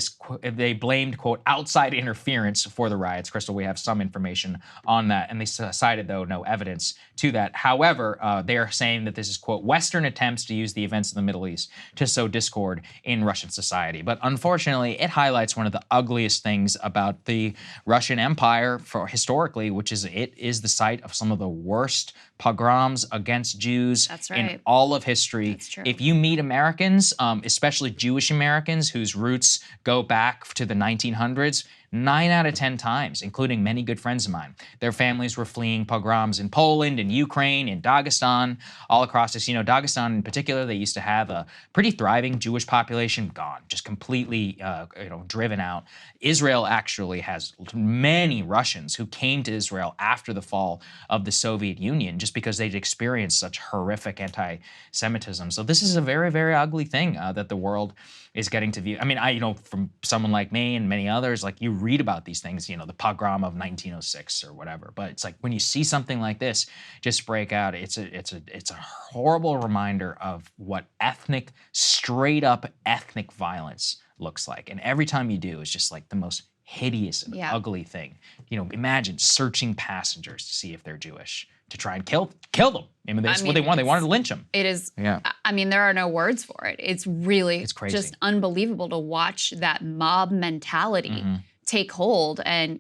they blamed, quote, outside interference for the riots. Krystal, we have some information on that, and they cited, though, no evidence to that. However, they are saying that this is, quote, Western attempts to use the events in the Middle East to sow discord in Russian society. But unfortunately, it highlights one of the ugliest things about the Russian Empire historically, which is it is the site of some of the worst pogroms against Jews in all of history. If you meet Americans, especially Jewish Americans whose roots go back to the 1900s, 9 out of 10 times, including many good friends of mine, their families were fleeing pogroms in Poland, in Ukraine, in Dagestan, all across this. Dagestan in particular, they used to have a pretty thriving Jewish population, gone, just completely, driven out. Israel actually has many Russians who came to Israel after the fall of the Soviet Union, just because they'd experienced such horrific anti-Semitism. So this is a very, very ugly thing that the world is getting to view. I mean, from someone like me and many others, like you read about these things, the pogrom of 1906 or whatever. But it's like when you see something like this just break out, it's a horrible reminder of what straight up ethnic violence looks like. And every time you do, it's just like the most hideous and ugly thing. Imagine searching passengers to see if they're Jewish, to try and kill them. That's what they want. They wanted to lynch them. It is. Yeah. I mean, there are no words for it. It's crazy. Just unbelievable to watch that mob mentality take hold and,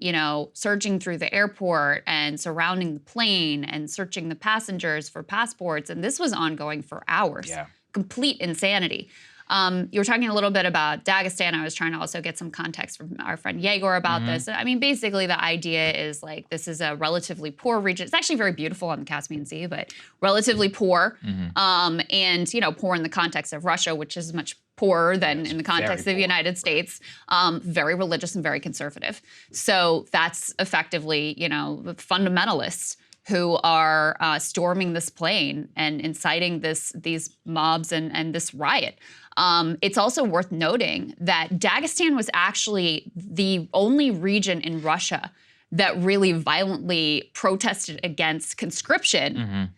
surging through the airport and surrounding the plane and searching the passengers for passports. And this was ongoing for hours. Yeah. Complete insanity. You were talking a little bit about Dagestan. I was trying to also get some context from our friend Yegor about this. I mean, basically the idea is like this is a relatively poor region. It's actually very beautiful on the Caspian Sea, but relatively poor. And, poor in the context of Russia, which is much poorer than in the context of the United States. Very religious and very conservative. So that's effectively, the fundamentalists who are storming this plane and inciting these mobs and this riot. It's also worth noting that Dagestan was actually the only region in Russia that really violently protested against conscription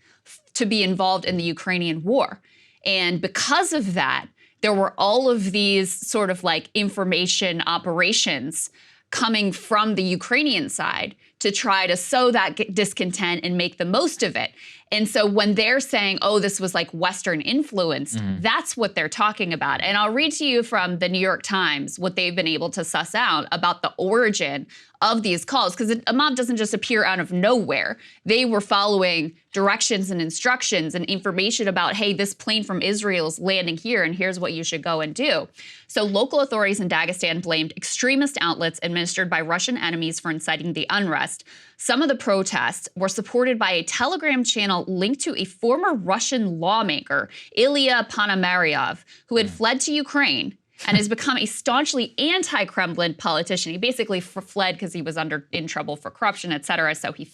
to be involved in the Ukrainian war. And because of that, there were all of these sort of like information operations coming from the Ukrainian side to try to sow that discontent and make the most of it. And so when they're saying, oh, this was like Western influenced, that's what they're talking about. And I'll read to you from the New York Times what they've been able to suss out about the origin of these calls, because a mob doesn't just appear out of nowhere. They were following directions and instructions and information about, hey, this plane from Israel is landing here and here's what you should go and do. So local authorities in Dagestan blamed extremist outlets administered by Russian enemies for inciting the unrest. Some of the protests were supported by a Telegram channel linked to a former Russian lawmaker, Ilya Ponomaryov, who had fled to Ukraine and has become a staunchly anti-Kremlin politician. He basically fled because he was in trouble for corruption, et cetera. So he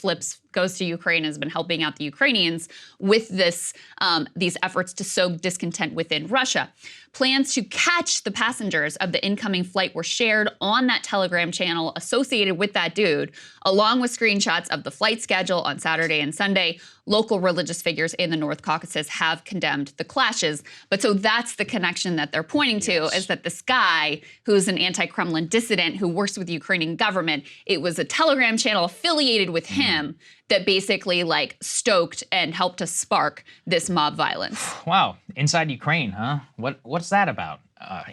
goes to Ukraine and has been helping out the Ukrainians with these efforts to sow discontent within Russia. Plans to catch the passengers of the incoming flight were shared on that Telegram channel associated with that dude, along with screenshots of the flight schedule on Saturday and Sunday. Local religious figures in the North Caucasus have condemned the clashes. But so that's the connection that they're pointing to, is that this guy who's an anti-Kremlin dissident who works with the Ukrainian government, it was a Telegram channel affiliated with him that basically like stoked and helped to spark this mob violence. Wow. Inside Ukraine, huh? What's that about?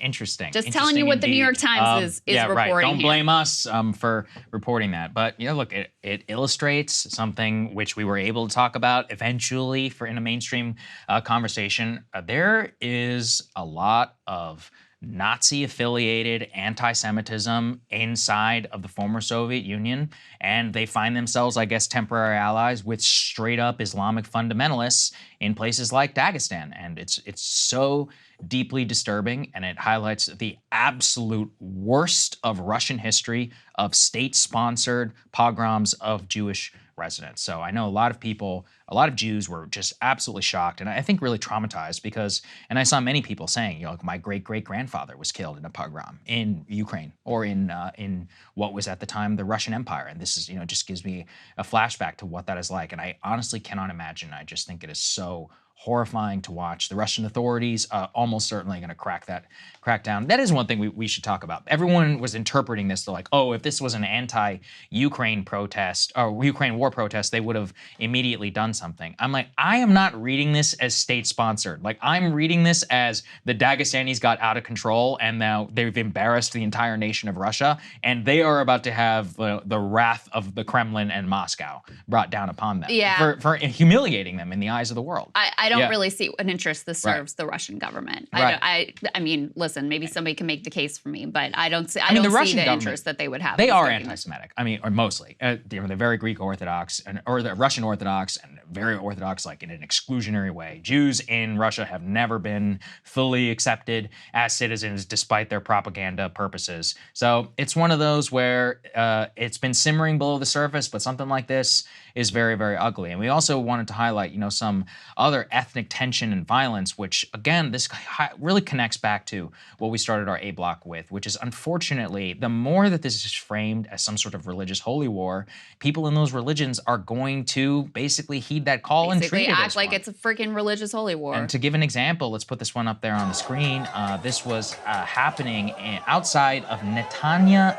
Interesting. Just telling you what the New York Times is reporting. Right. Don't here. blame us for reporting that. But look, it illustrates something which we were able to talk about eventually in a mainstream conversation. There is a lot of Nazi-affiliated anti-Semitism inside of the former Soviet Union, and they find themselves, I guess, temporary allies with straight-up Islamic fundamentalists in places like Dagestan. And it's so deeply disturbing, and it highlights the absolute worst of Russian history of state-sponsored pogroms of Jewish residents. So I know a lot of people, a lot of Jews were just absolutely shocked, and I think really traumatized because, and I saw many people saying, you know, my great-great-grandfather was killed in a pogrom in Ukraine or in what was at the time the Russian Empire, and this is, you know, just gives me a flashback to what that is like, and I honestly cannot imagine. I just think it is so horrifying to watch. The Russian authorities almost certainly going to crack down. That is one thing we should talk about. Everyone was interpreting this to like, oh, if this was an anti-Ukraine protest or Ukraine war protest, they would have immediately done something. I'm like, I am not reading this as state-sponsored. Like, I'm reading this as the Dagestanis got out of control and now they've embarrassed the entire nation of Russia, and they are about to have the wrath of the Kremlin and Moscow brought down upon them for humiliating them in the eyes of the world. I don't really see an interest this serves the Russian government. I mean, listen, maybe somebody can make the case for me, but I don't see. I don't see the interest that they would have. They are anti-Semitic. I mean, or mostly. They're very Greek Orthodox or the Russian Orthodox, and very Orthodox, like in an exclusionary way. Jews in Russia have never been fully accepted as citizens, despite their propaganda purposes. So it's one of those where it's been simmering below the surface, but something like this is very, very ugly. And we also wanted to highlight, you know, some other ethnic tension and violence, which, again, this really connects back to what we started our A block with, which is, unfortunately, the more that this is framed as some sort of religious holy war, people in those religions are going to basically heed that call and treat it act like it's a freaking religious holy war. And to give an example, let's put this one up there on the screen. This was happening outside of Netanya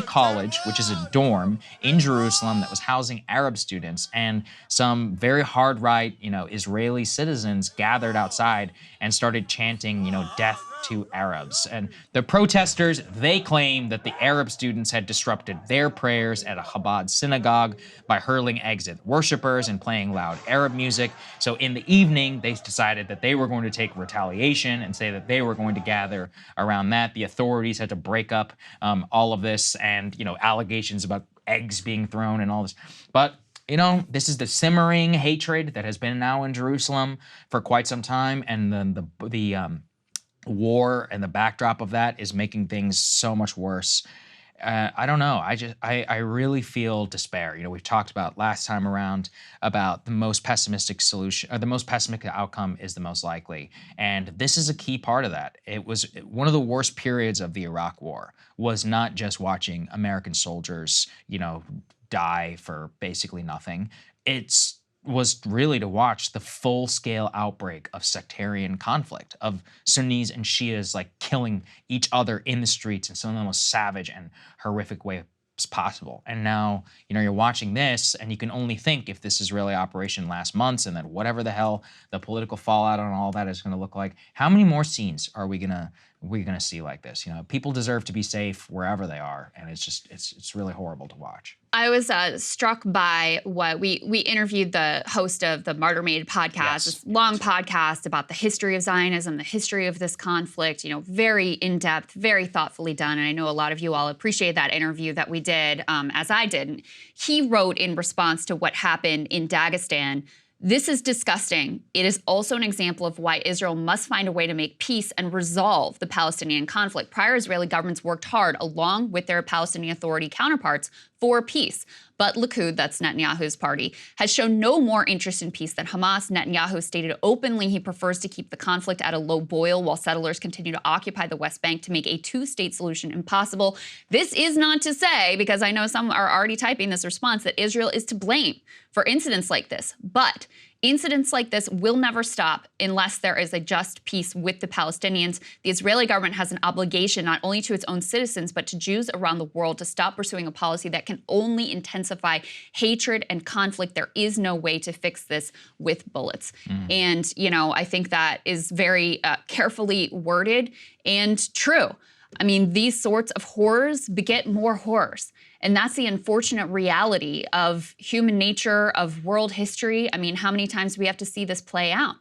College, which is a dorm in Jerusalem that was housing Arab students, and some very hard right, you know, Israeli citizens gathered outside and started chanting, you know, death to Arabs. And the protesters, they claim that the Arab students had disrupted their prayers at a Chabad synagogue by hurling eggs at worshipers and playing loud Arab music. So in the evening, they decided that they were going to take retaliation and say that they were going to gather around that. The authorities had to break up all of this, and, you know, allegations about eggs being thrown and all this. But, you know, this is the simmering hatred that has been now in Jerusalem for quite some time, and then the war and the backdrop of that is making things so much worse. I don't know. I really feel despair. You know, we've talked about last time around about the most pessimistic solution, or the most pessimistic outcome is the most likely. And this is a key part of that. It was one of the worst periods of the Iraq War, was not just watching American soldiers, you know, die for basically nothing. It was really to watch the full-scale outbreak of sectarian conflict, of Sunnis and Shias like killing each other in the streets in some of the most savage and horrific ways possible. And now, you know, you're watching this, and you can only think, if this Israeli operation lasts months, and then whatever the hell the political fallout on all that is going to look like, how many more scenes are we gonna see like this? You know, people deserve to be safe wherever they are, and it's just it's really horrible to watch. I was struck by what we interviewed the host of the Martyr Made podcast, this long podcast about the history of Zionism, the history of this conflict, you know, very in-depth, very thoughtfully done. And I know a lot of you all appreciate that interview that we did, as I did. And he wrote in response to what happened in Dagestan, "This is disgusting. It is also an example of why Israel must find a way to make peace and resolve the Palestinian conflict. Prior Israeli governments worked hard, along with their Palestinian Authority counterparts, for peace. But Likud, that's Netanyahu's party, has shown no more interest in peace than Hamas. Netanyahu stated openly he prefers to keep the conflict at a low boil while settlers continue to occupy the West Bank to make a two-state solution impossible. This is not to say, because I know some are already typing this response, that Israel is to blame for incidents like this. But incidents like this will never stop unless there is a just peace with the Palestinians. The Israeli government has an obligation not only to its own citizens, but to Jews around the world to stop pursuing a policy that can only intensify hatred and conflict. There is no way to fix this with bullets." And, you know, I think that is very carefully worded and true. I mean, these sorts of horrors beget more horrors. And that's the unfortunate reality of human nature, of world history. I mean, how many times do we have to see this play out?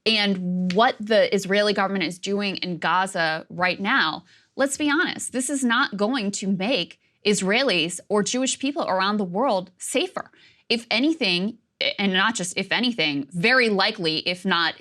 And what the Israeli government is doing in Gaza right now, let's be honest, this is not going to make Israelis or Jewish people around the world safer. If anything, and not just if anything, very likely, if not,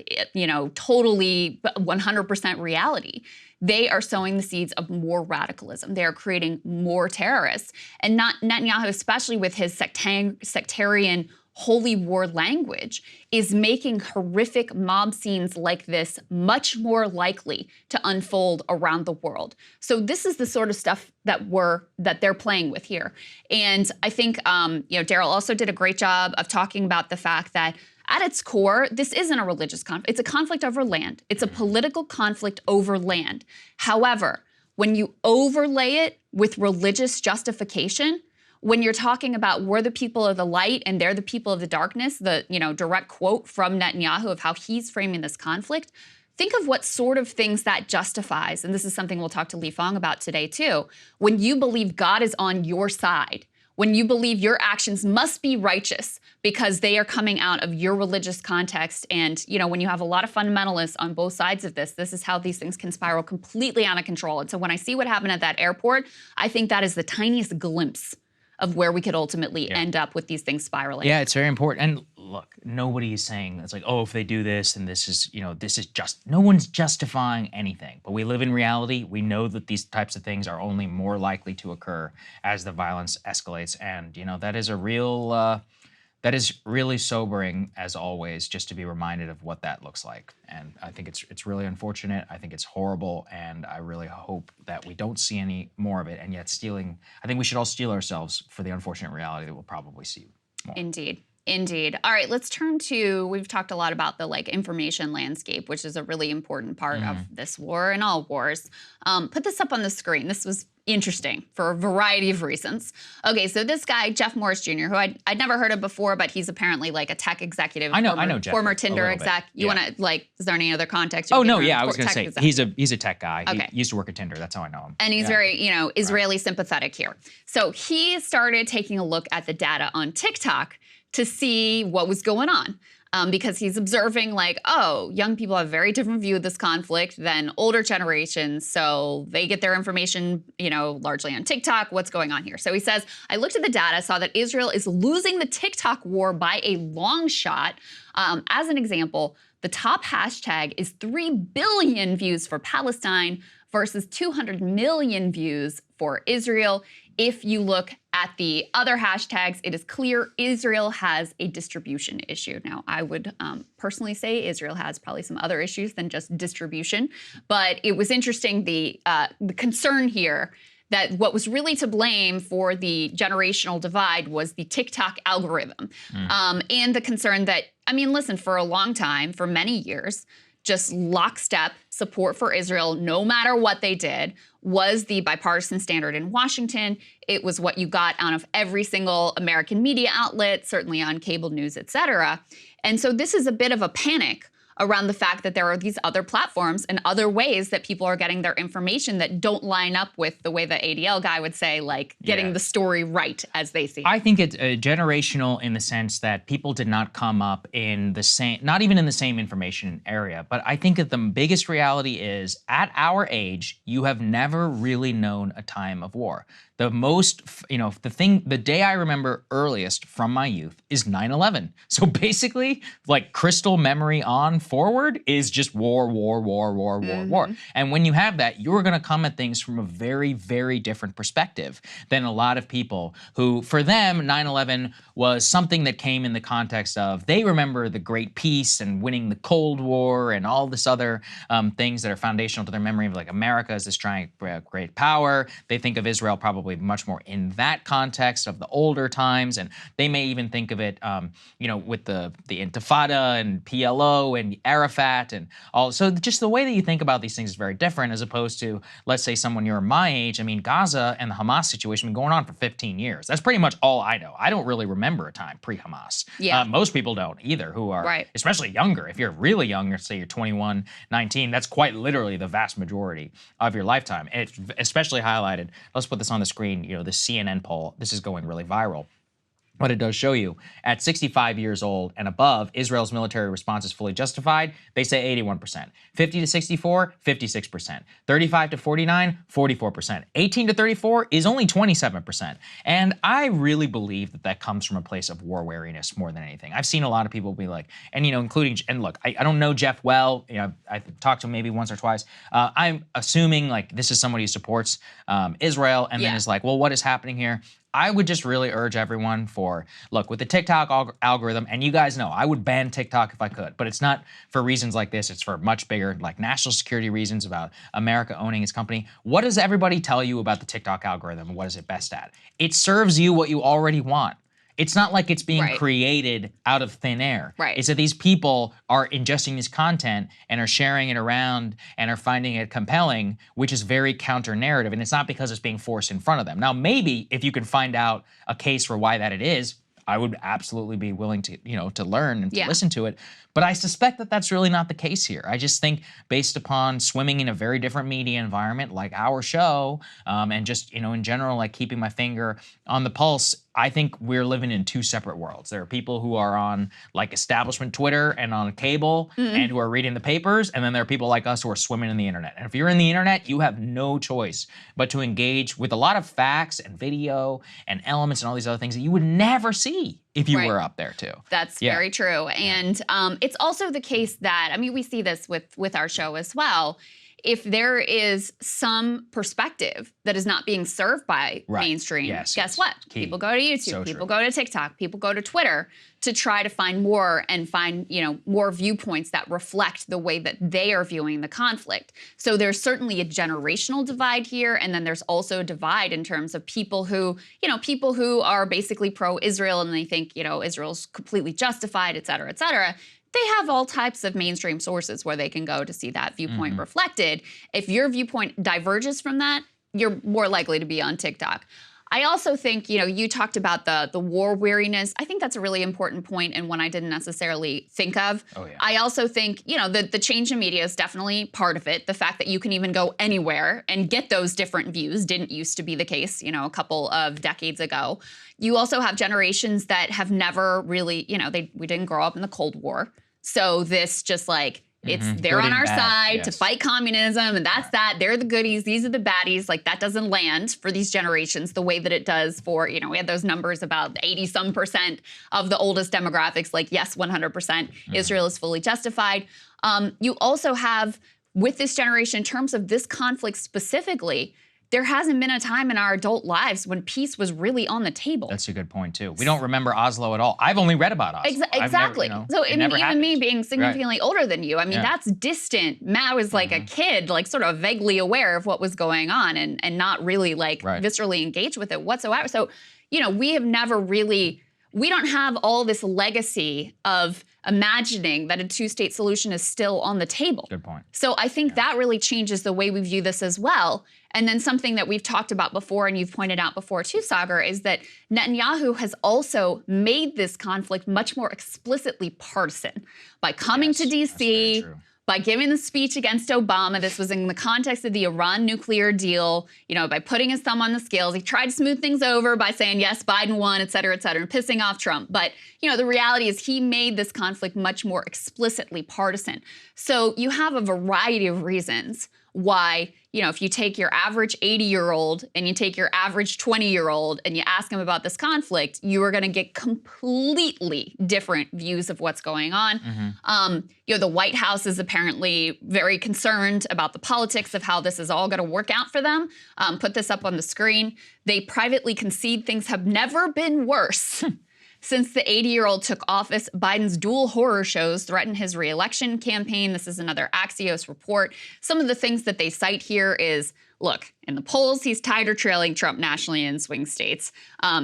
totally 100% reality. They are sowing the seeds of more radicalism. They are creating more terrorists. And not Netanyahu, especially with his sectarian holy war language, is making horrific mob scenes like this much more likely to unfold around the world. So this is the sort of stuff that they're playing with here. And I think Daryl also did a great job of talking about the fact that at its core, this isn't a religious conflict. It's a conflict over land. It's a political conflict over land. However, when you overlay it with religious justification, when you're talking about we're the people of the light and they're the people of the darkness, the direct quote from Netanyahu of how he's framing this conflict, think of what sort of things that justifies. And this is something we'll talk to Lee Fang about today too. When you believe God is on your side, when you believe your actions must be righteous because they are coming out of your religious context. And, when you have a lot of fundamentalists on both sides of this is how these things can spiral completely out of control. And so when I see what happened at that airport, I think that is the tiniest glimpse of where we could ultimately end up with these things spiraling. Yeah, it's very important. And look, nobody is saying it's like, oh, if they do this, and this is just, no one's justifying anything. But we live in reality. We know that these types of things are only more likely to occur as the violence escalates. And, that is that is really sobering, as always, just to be reminded of what that looks like. And I think it's really unfortunate. I think it's horrible, and I really hope that we don't see any more of it. And yet I think we should all steel ourselves for the unfortunate reality that we'll probably see more. Indeed. All right, let's turn to, we've talked a lot about the information landscape, which is a really important part of this war and all wars. Put this up on the screen. This was interesting for a variety of reasons. Okay, so this guy, Jeff Morris Jr., who I'd never heard of before, but he's apparently a tech executive. I know Jeff. Former Tinder exec. You want to, is there any other context? Oh, no, yeah, I was going to say, exec? he's a tech guy. Okay. He used to work at Tinder. That's how I know him. And he's very, Israeli sympathetic here. So he started taking a look at the data on TikTok to see what was going on. Because he's observing young people have a very different view of this conflict than older generations. So they get their information, largely on TikTok. What's going on here? So he says, I looked at the data, saw that Israel is losing the TikTok war by a long shot. As an example, the top hashtag is 3 billion views for Palestine versus 200 million views for Israel. If you look at the other hashtags, it is clear Israel has a distribution issue. Now, I would personally say Israel has probably some other issues than just distribution, but it was interesting, the concern here that what was really to blame for the generational divide was the TikTok algorithm. And the concern that, listen, for a long time, for many years, just lockstep support for Israel, no matter what they did, was the bipartisan standard in Washington. It was what you got out of every single American media outlet, certainly on cable news, et cetera. And so this is a bit of a panic around the fact that there are these other platforms and other ways that people are getting their information that don't line up with the way the ADL guy would say, getting the story right as they see it. I think it's generational in the sense that people did not come up in the same, not even in the same information area, but I think that the biggest reality is at our age, you have never really known a time of war. The most, the day I remember earliest from my youth is 9/11. So basically, crystal memory on forward is just war. And when you have that, you're going to come at things from a very, very different perspective than a lot of people who, for them, 9/11 was something that came in the context of they remember the Great Peace and winning the Cold War and all this other things that are foundational to their memory of America as this giant great power. They think of Israel probably much more in that context of the older times, and they may even think of it, with the Intifada and PLO and Arafat and all. So just the way that you think about these things is very different, as opposed to, let's say, someone you're my age. Gaza and the Hamas situation has been going on for 15 years. That's pretty much all I know. I don't really remember a time pre-Hamas. Yeah. Most people don't either, who are especially younger. If you're really young, let's say you're 21, 19, that's quite literally the vast majority of your lifetime. And it's especially highlighted. Let's put this on the screen. The CNN poll, this is going really viral. what it does show you, at 65 years old and above, Israel's military response is fully justified. They say 81%. 50 to 64, 56%. 35 to 49, 44%. 18 to 34 is only 27%. And I really believe that that comes from a place of war weariness more than anything. I've seen a lot of people be like, and including, and look, I don't know Jeff well. I've talked to him maybe once or twice. I'm assuming like this is somebody who supports Israel and then is like, well, what is happening here? I would just really urge everyone look, with the TikTok algorithm, and you guys know, I would ban TikTok if I could, but it's not for reasons like this. It's for much bigger, like national security reasons about America owning its company. What does everybody tell you about the TikTok algorithm and what is it best at? It serves you what you already want. It's not like it's being created out of thin air. Right. It's that these people are ingesting this content and are sharing it around and are finding it compelling, which is very counter-narrative. And it's not because it's being forced in front of them. Now, maybe if you can find out a case for why that it is, I would absolutely be willing to, to learn and to listen to it. But I suspect that that's really not the case here. I just think based upon swimming in a very different media environment like our show, and just, in general, like keeping my finger on the pulse, I think we're living in two separate worlds. There are people who are on like establishment Twitter and on cable and who are reading the papers. And then there are people like us who are swimming in the internet. And if you're in the internet, you have no choice but to engage with a lot of facts and video and elements and all these other things that you would never see if you were up there too. That's very true. And it's also the case that, we see this with our show as well. If there is some perspective that is not being served by mainstream, guess what? Key. People go to YouTube, people go to TikTok, people go to Twitter to try to find more and find, more viewpoints that reflect the way that they are viewing the conflict. So there's certainly a generational divide here, and then there's also a divide in terms of people who are basically pro-Israel and they think, Israel's completely justified, et cetera, et cetera. They have all types of mainstream sources where they can go to see that viewpoint reflected. If your viewpoint diverges from that, you're more likely to be on TikTok. I also think, you talked about the war weariness. I think that's a really important point and one I didn't necessarily think of. Oh, yeah. I also think, the change in media is definitely part of it. The fact that you can even go anywhere and get those different views didn't used to be the case, a couple of decades ago. You also have generations that have never really, we didn't grow up in the Cold War. So this just like, they're on our side to fight communism, and that's that. They're the goodies. These are the baddies. Like, that doesn't land for these generations the way that it does for, we had those numbers about 80-some% of the oldest demographics. Like, yes, 100%. Israel is fully justified. You also have, with this generation, in terms of this conflict specifically, there hasn't been a time in our adult lives when peace was really on the table. That's a good point, too. We don't remember Oslo at all. I've only read about Oslo. Exactly. So even me being significantly older than you, that's distant. Matt was like a kid, like sort of vaguely aware of what was going on and not really like viscerally engaged with it whatsoever. So, we have never really, we don't have all this legacy of imagining that a two-state solution is still on the table. Good point. So I think that really changes the way we view this as well. And then something that we've talked about before and you've pointed out before too, Saagar, is that Netanyahu has also made this conflict much more explicitly partisan by coming to D.C., by giving the speech against Obama. This was in the context of the Iran nuclear deal, by putting his thumb on the scales. He tried to smooth things over by saying, yes, Biden won, et cetera, and pissing off Trump. But, the reality is he made this conflict much more explicitly partisan. So you have a variety of reasons why, if you take your average 80-year-old and you take your average 20-year-old and you ask them about this conflict, you are going to get completely different views of what's going on. The White House is apparently very concerned about the politics of how this is all going to work out for them. Put this up on the screen. They privately concede things have never been worse. Since the 80-year-old took office, Biden's dual horror shows threaten his re-election campaign. This is another Axios report. Some of the things that they cite here is, look, in the polls, he's tied or trailing Trump nationally in swing states.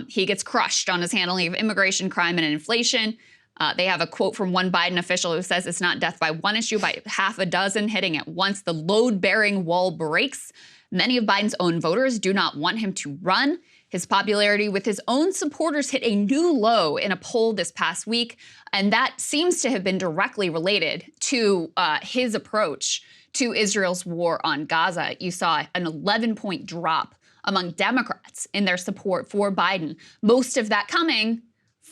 He gets crushed on his handling of immigration, crime, and inflation. They have a quote from one Biden official who says it's not death by one issue, by half a dozen hitting at once. The load-bearing wall breaks. Many of Biden's own voters do not want him to run. His popularity with his own supporters hit a new low in a poll this past week, and that seems to have been directly related to his approach to Israel's war on Gaza. You saw an 11-point drop among Democrats in their support for Biden, most of that coming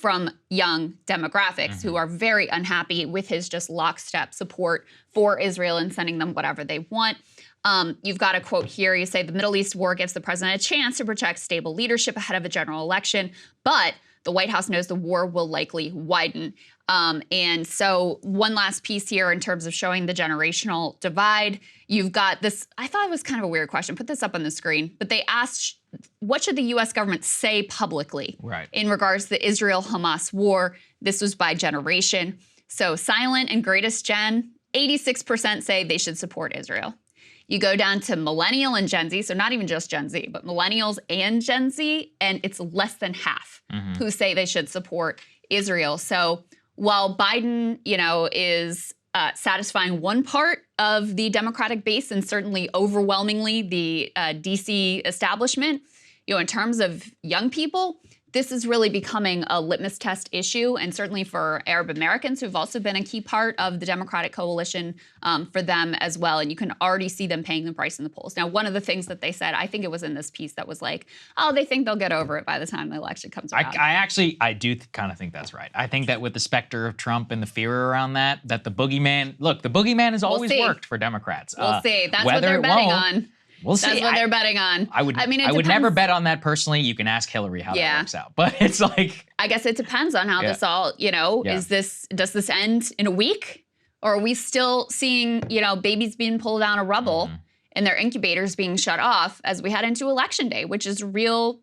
from young demographics who are very unhappy with his just lockstep support for Israel and sending them whatever they want. You've got a quote here. You say, the Middle East war gives the president a chance to project stable leadership ahead of a general election, but the White House knows the war will likely widen. And so one last piece here in terms of showing the generational divide. You've got this, I thought it was kind of a weird question. Put this up on the screen. But they asked, what should the U.S. government say publicly in regards to the Israel-Hamas war? This was by generation. So silent and greatest gen, 86% say they should support Israel. You go down to millennial and Gen Z, so not even just Gen Z, but millennials and Gen Z, and it's less than half who say they should support Israel. So while Biden, is satisfying one part of the Democratic base and certainly overwhelmingly the DC establishment, in terms of young people, this is really becoming a litmus test issue, and certainly for Arab Americans who've also been a key part of the Democratic coalition for them as well. And you can already see them paying the price in the polls. Now, one of the things that they said, I think it was in this piece that was like, oh, they think they'll get over it by the time the election comes around. I do kind of think that's right. I think that with the specter of Trump and the fear around that the boogeyman, the boogeyman has always worked for Democrats. We'll see. That's what they're betting on. We'll see. That's what they're betting on. I would never bet on that personally. You can ask Hillary how that works out. But it's like, I guess it depends on how this all, does this end in a week? Or are we still seeing, babies being pulled out of rubble and their incubators being shut off as we head into election day, which is real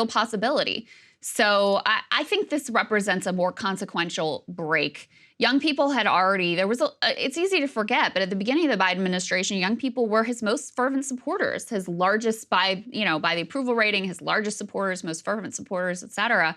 possibility. So I think this represents a more consequential break. Young people had already, it's easy to forget, but at the beginning of the Biden administration, young people were his most fervent supporters, his largest by the approval rating, his largest supporters, most fervent supporters, et cetera.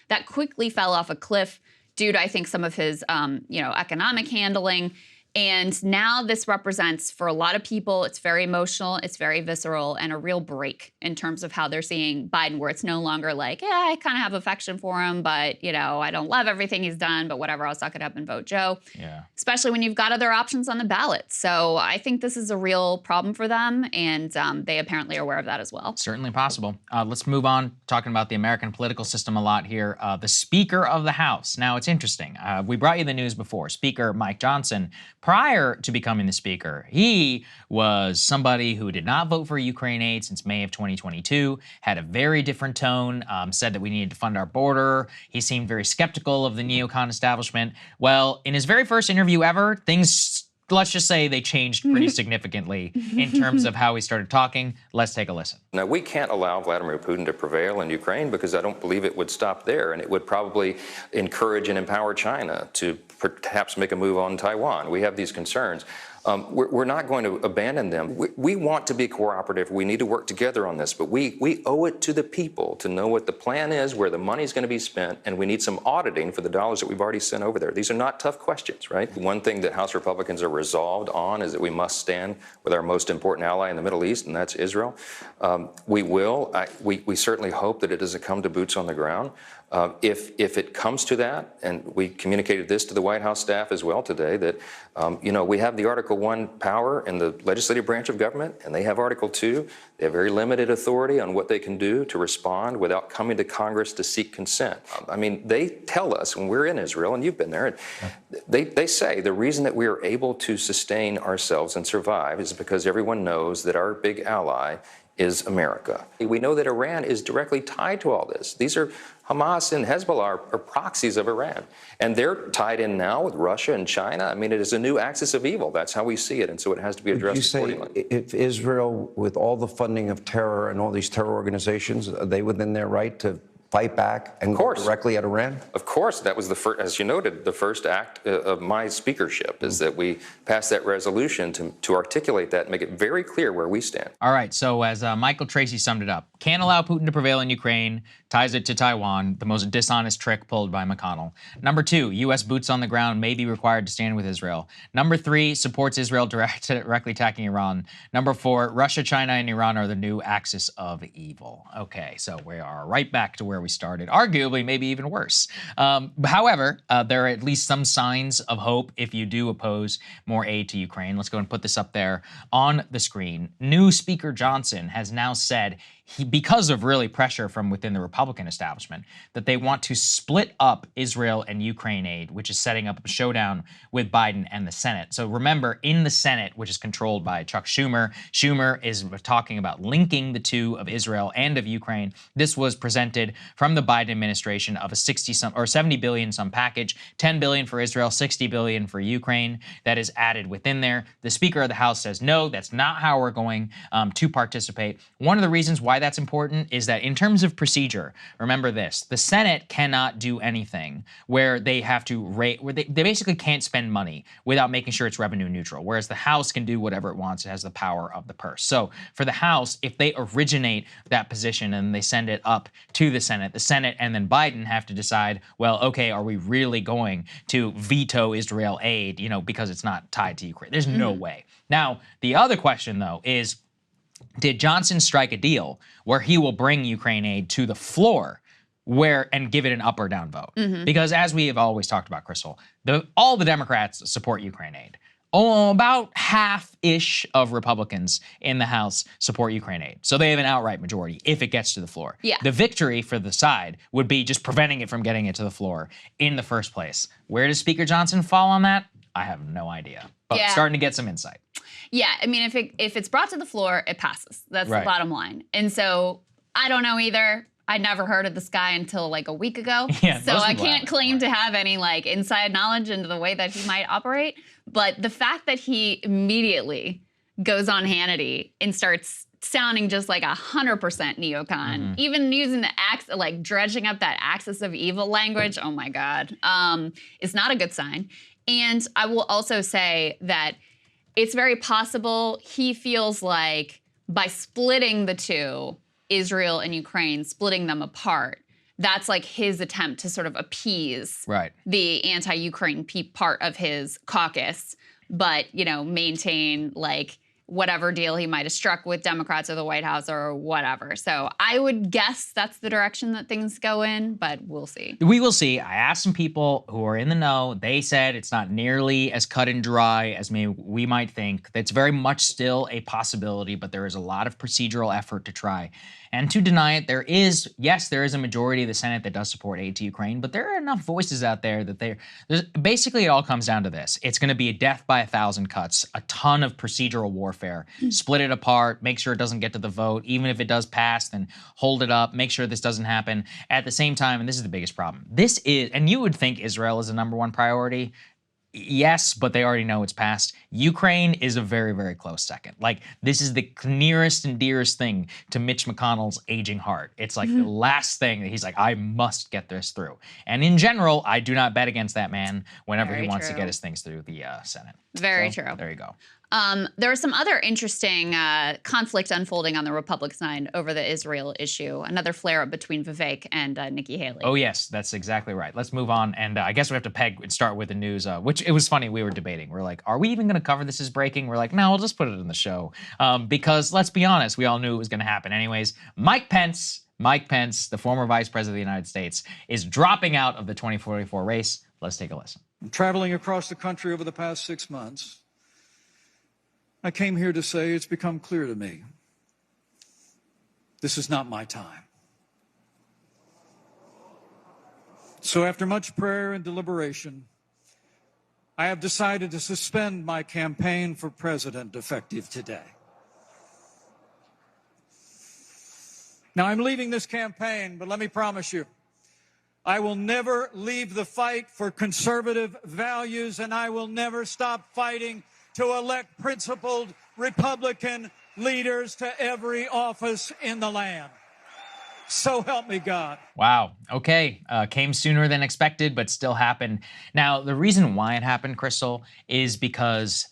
That quickly fell off a cliff due to, I think, some of his, economic handling. And now this represents, for a lot of people, it's very emotional, it's very visceral, and a real break in terms of how they're seeing Biden, where it's no longer like, I kind of have affection for him, but, I don't love everything he's done, but whatever, I'll suck it up and vote Joe. Yeah. Especially when you've got other options on the ballot. So I think this is a real problem for them, and they apparently are aware of that as well. Certainly possible. Let's move on, talking about the American political system a lot here. The Speaker of the House. Now, it's interesting. We brought you the news before. Speaker Mike Johnson, prior to becoming the Speaker, he was somebody who did not vote for Ukraine aid since May of 2022, had a very different tone, said that we needed to fund our border. He seemed very skeptical of the neocon establishment. Well, in his very first interview ever, things, let's just say, they changed pretty significantly in terms of how he started talking. Let's take a listen. Now, we can't allow Vladimir Putin to prevail in Ukraine because I don't believe it would stop there, and it would probably encourage and empower China to perhaps make a move on Taiwan. We have these concerns. We're not going to abandon them. We want to be cooperative. We need to work together on this, but we owe it to the people to know what the plan is, where the money's going to be spent, and we need some auditing for the dollars that we've already sent over there. These are not tough questions, right? One thing that House Republicans are resolved on is that we must stand with our most important ally in the Middle East, and that's Israel. We will. We certainly hope that it doesn't come to boots on the ground. If it comes to that, and we communicated this to the White House staff as well today, that we have the Article 1 power in the legislative branch of government, and they have Article 2. They have very limited authority on what they can do to respond without coming to Congress to seek consent. They tell us when we're in Israel, and you've been there, they say the reason that we are able to sustain ourselves and survive is because everyone knows that our big ally is America. We know that Iran is directly tied to all this. These are Hamas and Hezbollah are proxies of Iran, and they're tied in now with Russia and China. It is a new axis of evil. That's how we see it, and so it has to be addressed accordingly. You say if Israel, with all the funding of terror and all these terror organizations, are they within their right to fight back and go directly at Iran? Of course. That was the first, as you noted, the first act of my speakership is that we passed that resolution to articulate that and make it very clear where we stand. All right. So as Michael Tracy summed it up, can't allow Putin to prevail in Ukraine, ties it to Taiwan, the most dishonest trick pulled by McConnell. Number 2, U.S. boots on the ground may be required to stand with Israel. Number 3, supports Israel directly attacking Iran. Number 4, Russia, China, and Iran are the new axis of evil. Okay, so we are right back to where we started, arguably maybe even worse. However, there are at least some signs of hope if you do oppose more aid to Ukraine. Let's go and put this up there on the screen. New Speaker Johnson has now said because of really pressure from within the Republican establishment, that they want to split up Israel and Ukraine aid, which is setting up a showdown with Biden and the Senate. So remember, in the Senate, which is controlled by Chuck Schumer, Schumer is talking about linking the two of Israel and of Ukraine. This was presented from the Biden administration of a 70 billion some package, 10 billion for Israel, 60 billion for Ukraine. That is added within there. The Speaker of the House says, no, that's not how we're going to participate. One of the reasons why that's important is that in terms of procedure, remember this, the Senate cannot do anything where they have to rate, where they basically can't spend money without making sure it's revenue neutral, whereas the House can do whatever it wants. It has the power of the purse. So for the House, if they originate that position and they send it up to the Senate and then Biden have to decide, well, okay, are we really going to veto Israel aid, because it's not tied to Ukraine? There's no way. Now, the other question, though, is did Johnson strike a deal where he will bring Ukraine aid to the floor and give it an up or down vote? Because as we have always talked about, Krystal, all the Democrats support Ukraine aid. About half-ish of Republicans in the House support Ukraine aid. So they have an outright majority if it gets to the floor. Yeah. The victory for the side would be just preventing it from getting it to the floor in the first place. Where does Speaker Johnson fall on that? I have no idea. But starting to get some insight. Yeah, I mean, if it's brought to the floor, it passes. That's the bottom line. And so I don't know either. I never heard of this guy until like a week ago. Yeah, so I can't claim to have any like inside knowledge into the way that he might operate. But the fact that he immediately goes on Hannity and starts sounding just like 100% neocon, even using the like dredging up that axis of evil language, oh my God, is not a good sign. And I will also say that it's very possible he feels like by splitting the two, Israel and Ukraine, splitting them apart, that's like his attempt to sort of appease the anti-Ukraine part of his caucus, but, maintain like whatever deal he might have struck with Democrats or the White House or whatever. So I would guess that's the direction that things go in, but we'll see. We will see. I asked some people who are in the know. They said it's not nearly as cut and dry as we might think. That's very much still a possibility, but there is a lot of procedural effort to try and to deny it. There is a majority of the Senate that does support aid to Ukraine, but there are enough voices out there that basically it all comes down to this. It's going to be a death by 1,000 cuts, a ton of procedural warfare. Split it apart, make sure it doesn't get to the vote. Even if it does pass, then hold it up, make sure this doesn't happen. At the same time, and this is the biggest problem, and you would think Israel is the #1 priority. Yes, but they already know it's passed. Ukraine is a very, very close second. Like, this is the nearest and dearest thing to Mitch McConnell's aging heart. It's like the last thing that he's like, I must get this through. And in general, I do not bet against that man whenever he wants to get his things through the Senate. Very true. There you go. There was some other interesting conflict unfolding on the Republican side over the Israel issue. Another flare-up between Vivek and Nikki Haley. Oh, yes, that's exactly right. Let's move on. And I guess we have to start with the news, which it was funny. We were debating. We're like, are we even going to cover this as breaking? We're like, no, we'll just put it in the show. Because let's be honest, we all knew it was going to happen anyways. Mike Pence, the former vice president of the United States, is dropping out of the 2044 race. Let's take a listen. Traveling across the country over the past 6 months, I came here to say it's become clear to me this is not my time. So after much prayer and deliberation, I have decided to suspend my campaign for president effective today. Now, I'm leaving this campaign, but let me promise you, I will never leave the fight for conservative values, and I will never stop fighting to elect principled Republican leaders to every office in the land. So help me God. Wow. Okay. Came sooner than expected, but still happened. Now, the reason why it happened, Krystal, is because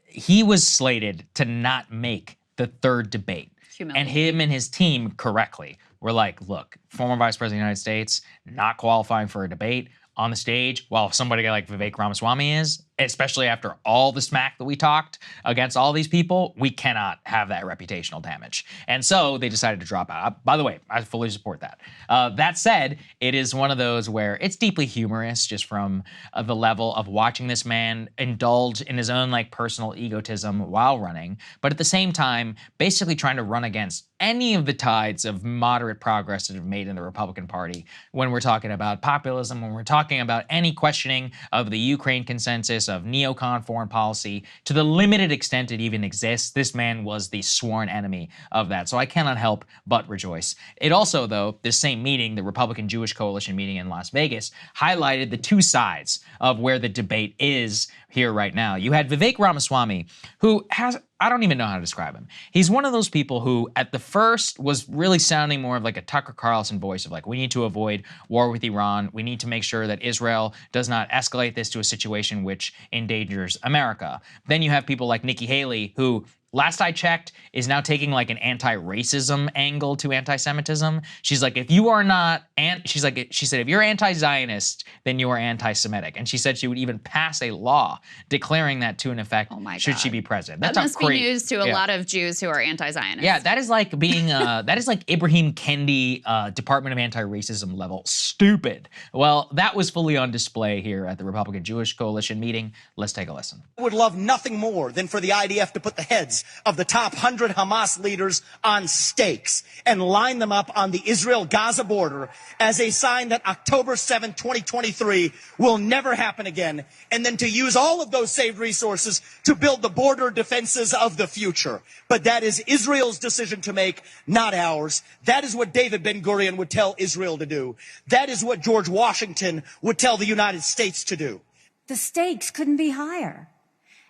he was slated to not make the third debate. And him and his team correctly were like, look, former vice president of the United States, not qualifying for a debate on the stage, while somebody like Vivek Ramaswamy is, especially after all the smack that we talked against all these people, we cannot have that reputational damage. And so they decided to drop out. By the way, I fully support that. That said, it is one of those where it's deeply humorous just from the level of watching this man indulge in his own like personal egotism while running, but at the same time, basically trying to run against any of the tides of moderate progress that have made in the Republican Party when we're talking about populism, when we're talking about any questioning of the Ukraine consensus, of neocon foreign policy, to the limited extent it even exists. This man was the sworn enemy of that. So I cannot help but rejoice. It also, though, this same meeting, the Republican Jewish Coalition meeting in Las Vegas, highlighted the two sides of where the debate is here right now. You had Vivek Ramaswamy, who has, I don't even know how to describe him. He's one of those people who at the first was really sounding more of like a Tucker Carlson voice of like, we need to avoid war with Iran. We need to make sure that Israel does not escalate this to a situation which endangers America. Then you have people like Nikki Haley, who last I checked, is now taking like an anti-racism angle to anti-Semitism. She's like, if you are not, she said, if you're anti-Zionist, then you are anti-Semitic. And she said she would even pass a law declaring that to an effect should she be president. That must be news to a lot of Jews who are anti-Zionist. Yeah, that is like being, that is like Ibrahim Kendi, Department of Anti-Racism level stupid. Well, that was fully on display here at the Republican Jewish Coalition meeting. Let's take a listen. I would love nothing more than for the IDF to put the heads of the top 100 Hamas leaders on stakes and line them up on the Israel-Gaza border as a sign that October 7, 2023 will never happen again, and then to use all of those saved resources to build the border defenses of the future. But that is Israel's decision to make, not ours. That is what David Ben-Gurion would tell Israel to do. That is what George Washington would tell the United States to do. The stakes couldn't be higher.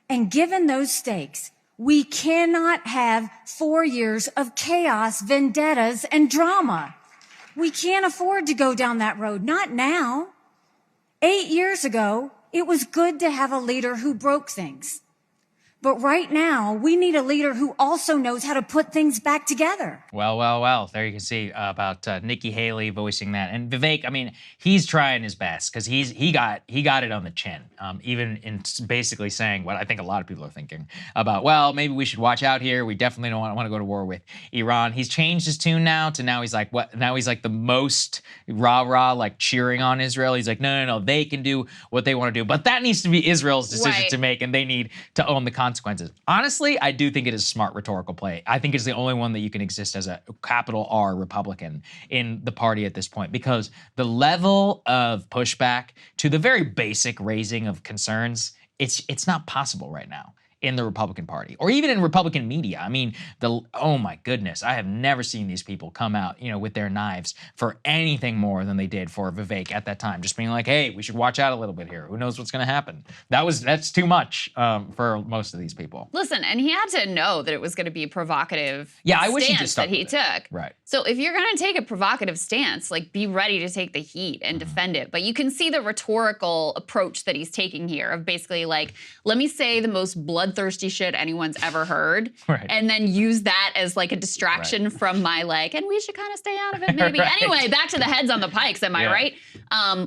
And given those stakes, we cannot have 4 years of chaos, vendettas, and drama. We can't afford to go down that road. Not now. 8 years ago, it was good to have a leader who broke things. But right now, we need a leader who also knows how to put things back together. Well. There you can see about Nikki Haley voicing that. And Vivek, I mean, he's trying his best because he got it on the chin, even in basically saying what I think a lot of people are thinking about, well, maybe we should watch out here. We definitely don't want to go to war with Iran. He's changed his tune now to now he's like, what? Now he's like the most rah-rah, like cheering on Israel. He's like, no, they can do what they want to do. But that needs to be Israel's decision to make, and they need to own the consequences. Honestly, I do think it is a smart rhetorical play. I think it's the only one that you can exist as a capital R Republican in the party at this point, because the level of pushback to the very basic raising of concerns, it's not possible right now in the Republican Party or even in Republican media. I mean, oh my goodness, I have never seen these people come out, with their knives for anything more than they did for Vivek at that time. Just being like, hey, we should watch out a little bit here. Who knows what's going to happen? That's too much for most of these people. Listen, and he had to know that it was going to be a provocative I wish stance that he took. Right. So if you're going to take a provocative stance, like be ready to take the heat and defend it. But you can see the rhetorical approach that he's taking here of basically like, let me say the most bloodthirsty shit anyone's ever heard, and then use that as like a distraction from my like, and we should kind of stay out of it maybe. Anyway, back to the heads on the pikes, am I right?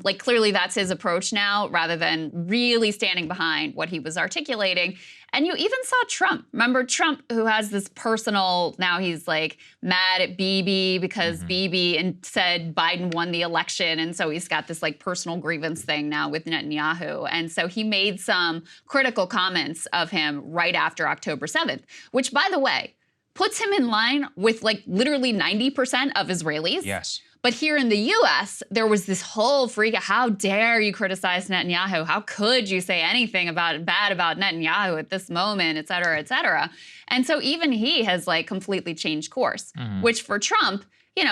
Like clearly that's his approach now, rather than really standing behind what he was articulating. And you even saw Trump. Remember Trump, who has this personal, now he's like mad at Bibi because Bibi said Biden won the election. And so he's got this like personal grievance thing now with Netanyahu. And so he made some critical comments of him right after October 7th, which by the way, puts him in line with like literally 90% of Israelis. Yes. But here in the U.S., there was this whole freak out. How dare you criticize Netanyahu? How could you say anything bad about Netanyahu at this moment, et cetera, et cetera? And so even he has like completely changed course, which for Trump,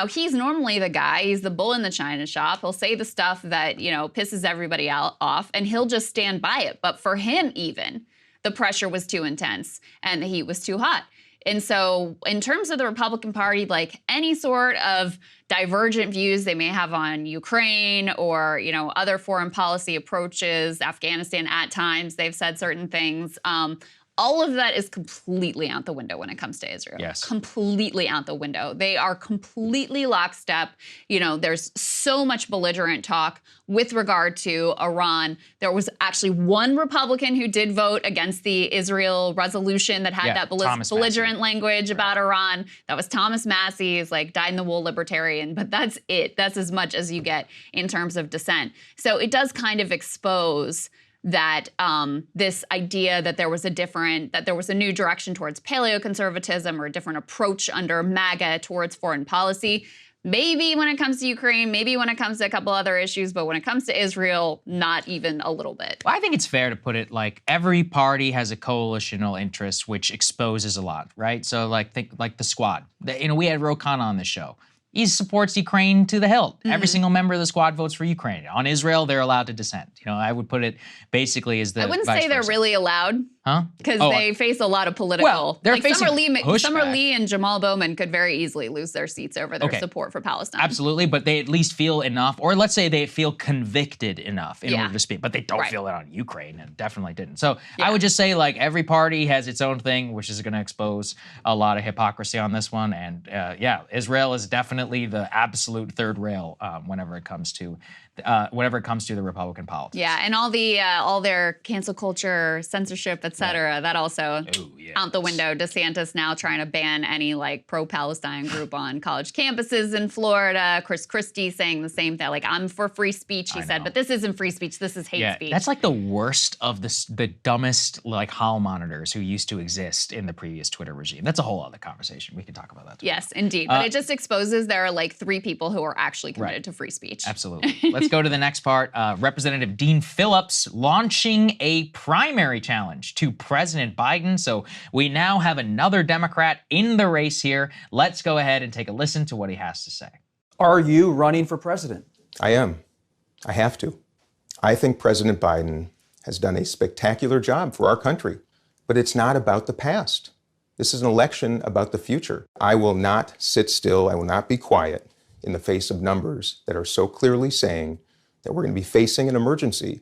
he's normally the guy. He's the bull in the china shop. He'll say the stuff that, pisses everybody off, and he'll just stand by it. But for him even, the pressure was too intense and the heat was too hot. And so in terms of the Republican Party, like any sort of divergent views they may have on Ukraine or, other foreign policy approaches, Afghanistan at times, they've said certain things. all of that is completely out the window when it comes to Israel. Yes. Completely out the window. They are completely lockstep. You know, there's so much belligerent talk with regard to Iran. There was actually one Republican who did vote against the Israel resolution that had that belligerent language about Iran. That was Thomas Massey. He's like dyed-in-the-wool libertarian, but that's it. That's as much as you get in terms of dissent. So it does kind of expose that this idea that there was a new direction towards paleoconservatism or a different approach under MAGA towards foreign policy. Maybe when it comes to Ukraine, maybe when it comes to a couple other issues, but when it comes to Israel, not even a little bit. Well, I think it's fair to put it like every party has a coalitional interest, which exposes a lot, right? So like think like the Squad. We had Rokan on the show. He supports Ukraine to the hilt. Every single member of the Squad votes for Ukraine. On Israel, they're allowed to dissent. I would put it basically as the I wouldn't say they're really allowed. Huh? Because they face a lot of political. Well, they're facing Summer Lee and Jamal Bowman could very easily lose their seats over their support for Palestine. Absolutely, but they at least feel enough, or let's say they feel convicted enough in order to speak, but they don't feel it on Ukraine, and definitely didn't. So I would just say like every party has its own thing, which is going to expose a lot of hypocrisy on this one. And Israel is definitely the absolute third rail whenever it comes to the Republican politics. Yeah, and all their cancel culture, censorship, etc. That also out the window. DeSantis now trying to ban any like pro-Palestine group on college campuses in Florida. Chris Christie saying the same thing. Like, I'm for free speech, he said, but this isn't free speech. This is hate speech. That's like the worst of the dumbest like hall monitors who used to exist in the previous Twitter regime. That's a whole other conversation. We can talk about that too. Yes, indeed. But it just exposes there are like 3 people who are actually committed to free speech. Absolutely. Let's go to the next part. Representative Dean Phillips launching a primary challenge to President Biden. So we now have another Democrat in the race here. Let's go ahead and take a listen to what he has to say. Are you running for president? I am. I have to. I think President Biden has done a spectacular job for our country, but it's not about the past. This is an election about the future. I will not sit still. I will not be quiet in the face of numbers that are so clearly saying that we're going to be facing an emergency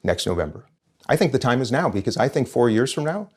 next November. I think the time is now, because I think 4 years from now,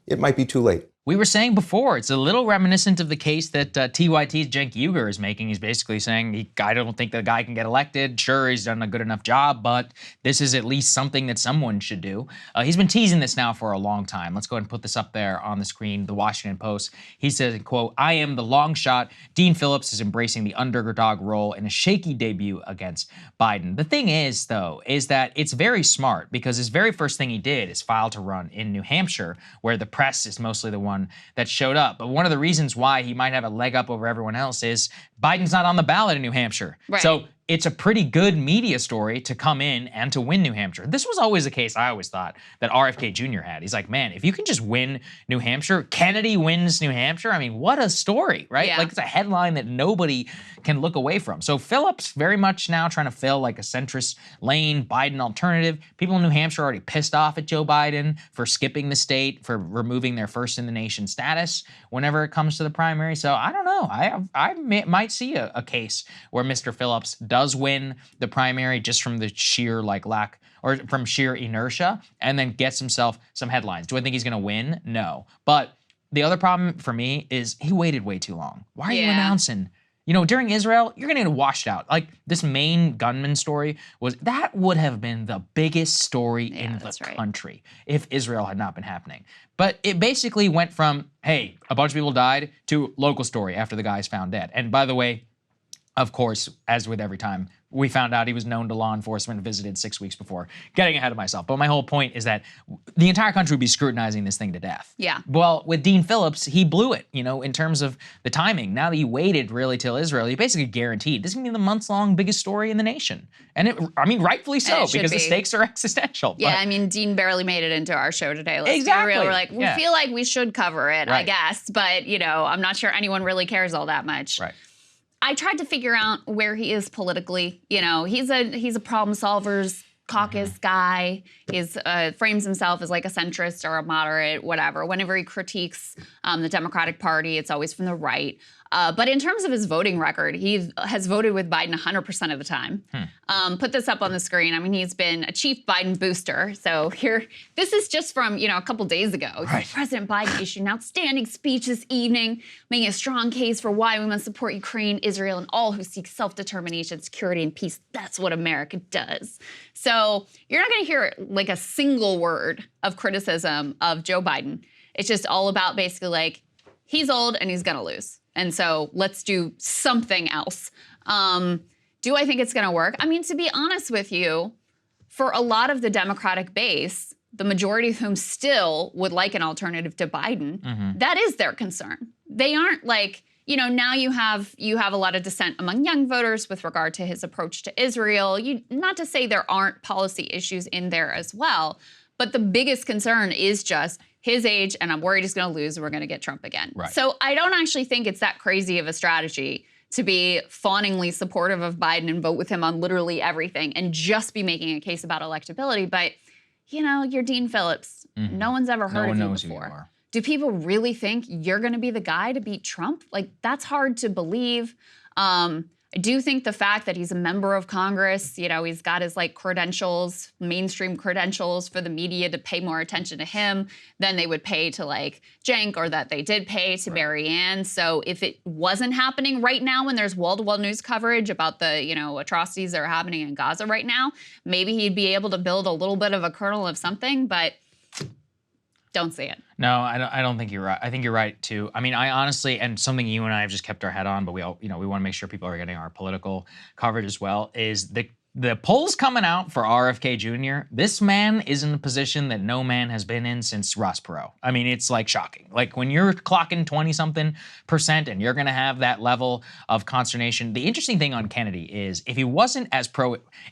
it might be too late. We were saying before, it's a little reminiscent of the case that TYT's Cenk Uygur is making. He's basically saying, I don't think the guy can get elected. Sure, he's done a good enough job, but this is at least something that someone should do. He's been teasing this now for a long time. Let's go ahead and put this up there on the screen. The Washington Post. He says, quote, I am the long shot. Dean Phillips is embracing the underdog role in a shaky debut against Biden. The thing is, though, is that it's very smart, because his very first thing he did is file to run in New Hampshire, where the press is mostly the one that showed up. But one of the reasons why he might have a leg up over everyone else is Biden's not on the ballot in New Hampshire. Right. So it's a pretty good media story to come in and to win New Hampshire. This was always the case, I always thought, that RFK Jr. had. He's like, man, if you can just win New Hampshire, Kennedy wins New Hampshire, I mean, what a story, right? Yeah. Like, it's a headline that nobody can look away from. So Phillips very much now trying to fill like a centrist lane Biden alternative. People in New Hampshire are already pissed off at Joe Biden for skipping the state, for removing their first in the nation status whenever it comes to the primary. So I don't know. I might see a case where Mr. Phillips does win the primary just from the sheer lack, or from sheer inertia, and then gets himself some headlines. Do I think he's going to win? No. But the other problem for me is he waited way too long. Why are you announcing? During Israel, you're going to get washed out. Like, this main gunman story that would have been the biggest story in the country if Israel had not been happening. But it basically went from, hey, a bunch of people died, to local story after the guy's found dead. And by the way, of course, as with every time, we found out he was known to law enforcement, visited 6 weeks before. Getting ahead of myself. But my whole point is that the entire country would be scrutinizing this thing to death. Yeah. Well, with Dean Phillips, he blew it, in terms of the timing. Now that he waited really till Israel, he basically guaranteed this is going to be the months-long biggest story in the nation. And rightfully so, because the stakes are existential. Yeah, Dean barely made it into our show today. Let's exactly. be real. We're like, we feel like we should cover it, I guess. But, I'm not sure anyone really cares all that much. Right. I tried to figure out where he is politically. He's a problem solvers caucus guy. He's frames himself as like a centrist or a moderate, whatever. Whenever he critiques the Democratic Party, it's always from the right. But in terms of his voting record, he has voted with Biden 100% of the time. Put this up on the screen. I mean, he's been a chief Biden booster. So here, this is just from, a couple days ago. Right. President Biden issued an outstanding speech this evening, making a strong case for why we must support Ukraine, Israel, and all who seek self-determination, security, and peace. That's what America does. So you're not going to hear like a single word of criticism of Joe Biden. It's just all about basically like, he's old and he's going to lose. And so let's do something else. Do I think it's going to work? I mean, to be honest with you, for a lot of the Democratic base, the majority of whom still would like an alternative to Biden, that is their concern. They aren't like, now you have a lot of dissent among young voters with regard to his approach to Israel. Not to say there aren't policy issues in there as well, but the biggest concern is just his age, and I'm worried he's going to lose and we're going to get Trump again. Right. So I don't actually think it's that crazy of a strategy to be fawningly supportive of Biden and vote with him on literally everything and just be making a case about electability. But, you're Dean Phillips. No one's ever heard of you before. Do people really think you're going to be the guy to beat Trump? Like, that's hard to believe. I do think the fact that he's a member of Congress, he's got his credentials, mainstream credentials for the media to pay more attention to him than they would pay to Cenk, or that they did pay to Marianne. So if it wasn't happening right now when there's wall-to-wall news coverage about the, atrocities that are happening in Gaza right now, maybe he'd be able to build a little bit of a kernel of something, but don't see it. No, I don't think you're right. I think you're right too. I mean, I honestly, and something you and I have just kept our head on, but we all, we want to make sure people are getting our political coverage as well, is the polls coming out for RFK Jr., this man is in a position that no man has been in since Ross Perot. I mean, it's shocking. When you're clocking 20-something% and you're going to have that level of consternation. The interesting thing on Kennedy is if he wasn't as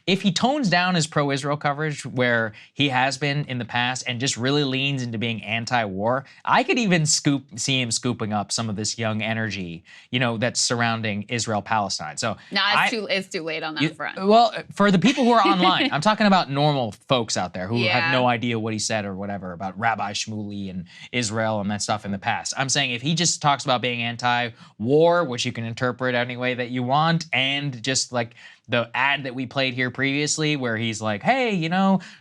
if he tones down his pro-Israel coverage where he has been in the past and just really leans into being anti-war, I could even see him scooping up some of this young energy, that's surrounding Israel-Palestine. So no, it's too late on that front. Well, for the people who are online, I'm talking about normal folks out there who have no idea what he said or whatever about Rabbi Shmuley and Israel and that stuff in the past. I'm saying if he just talks about being anti-war, which you can interpret any way that you want, and just the ad that we played here previously where he's like, hey,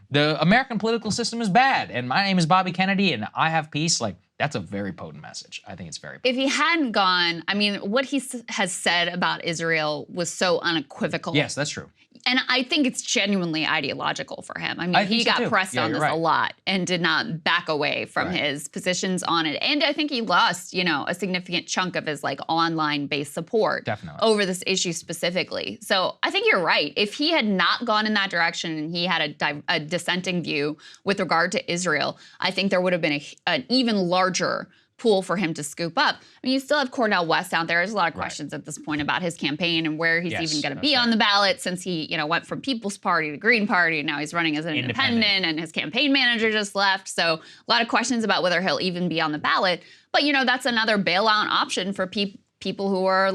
the American political system is bad and my name is Bobby Kennedy and I have peace, that's a very potent message. I think it's very potent. If he hadn't gone, I mean, what he has said about Israel was so unequivocal. Yes, that's true. And I think it's genuinely ideological for him. I mean, he got pressed on this a lot and did not back away from his positions on it. And I think he lost, a significant chunk of his online-based support over this issue specifically. So I think you're right. If he had not gone in that direction and he had a dissenting view with regard to Israel, I think there would have been an even larger pool for him to scoop up. I mean, you still have Cornel West out there. There's a lot of questions at this point about his campaign and where he's even going to be on the ballot, since he, went from People's Party to Green Party, and now he's running as an independent, and his campaign manager just left. So a lot of questions about whether he'll even be on the ballot. But, that's another bailout option for people who are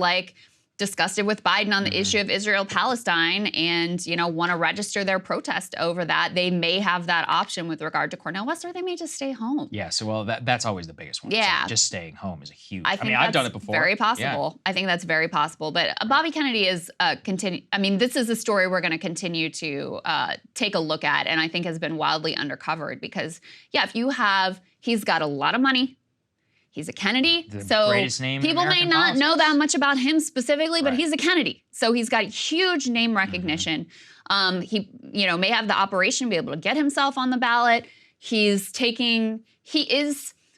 disgusted with Biden on the issue of Israel-Palestine and, want to register their protest over that. They may have that option with regard to Cornel West, or they may just stay home. Yeah, so well, that's always the biggest one. Yeah. So just staying home is a huge. I mean, I've done it before. Very possible. Yeah. I think that's very possible. But Bobby Kennedy is this is a story we're going to continue to take a look at, and I think has been wildly undercovered because, he's got a lot of money. He's a Kennedy, so people may not know that much about him specifically, but he's a Kennedy. So he's got huge name recognition. He may have the operation to be able to get himself on the ballot. He is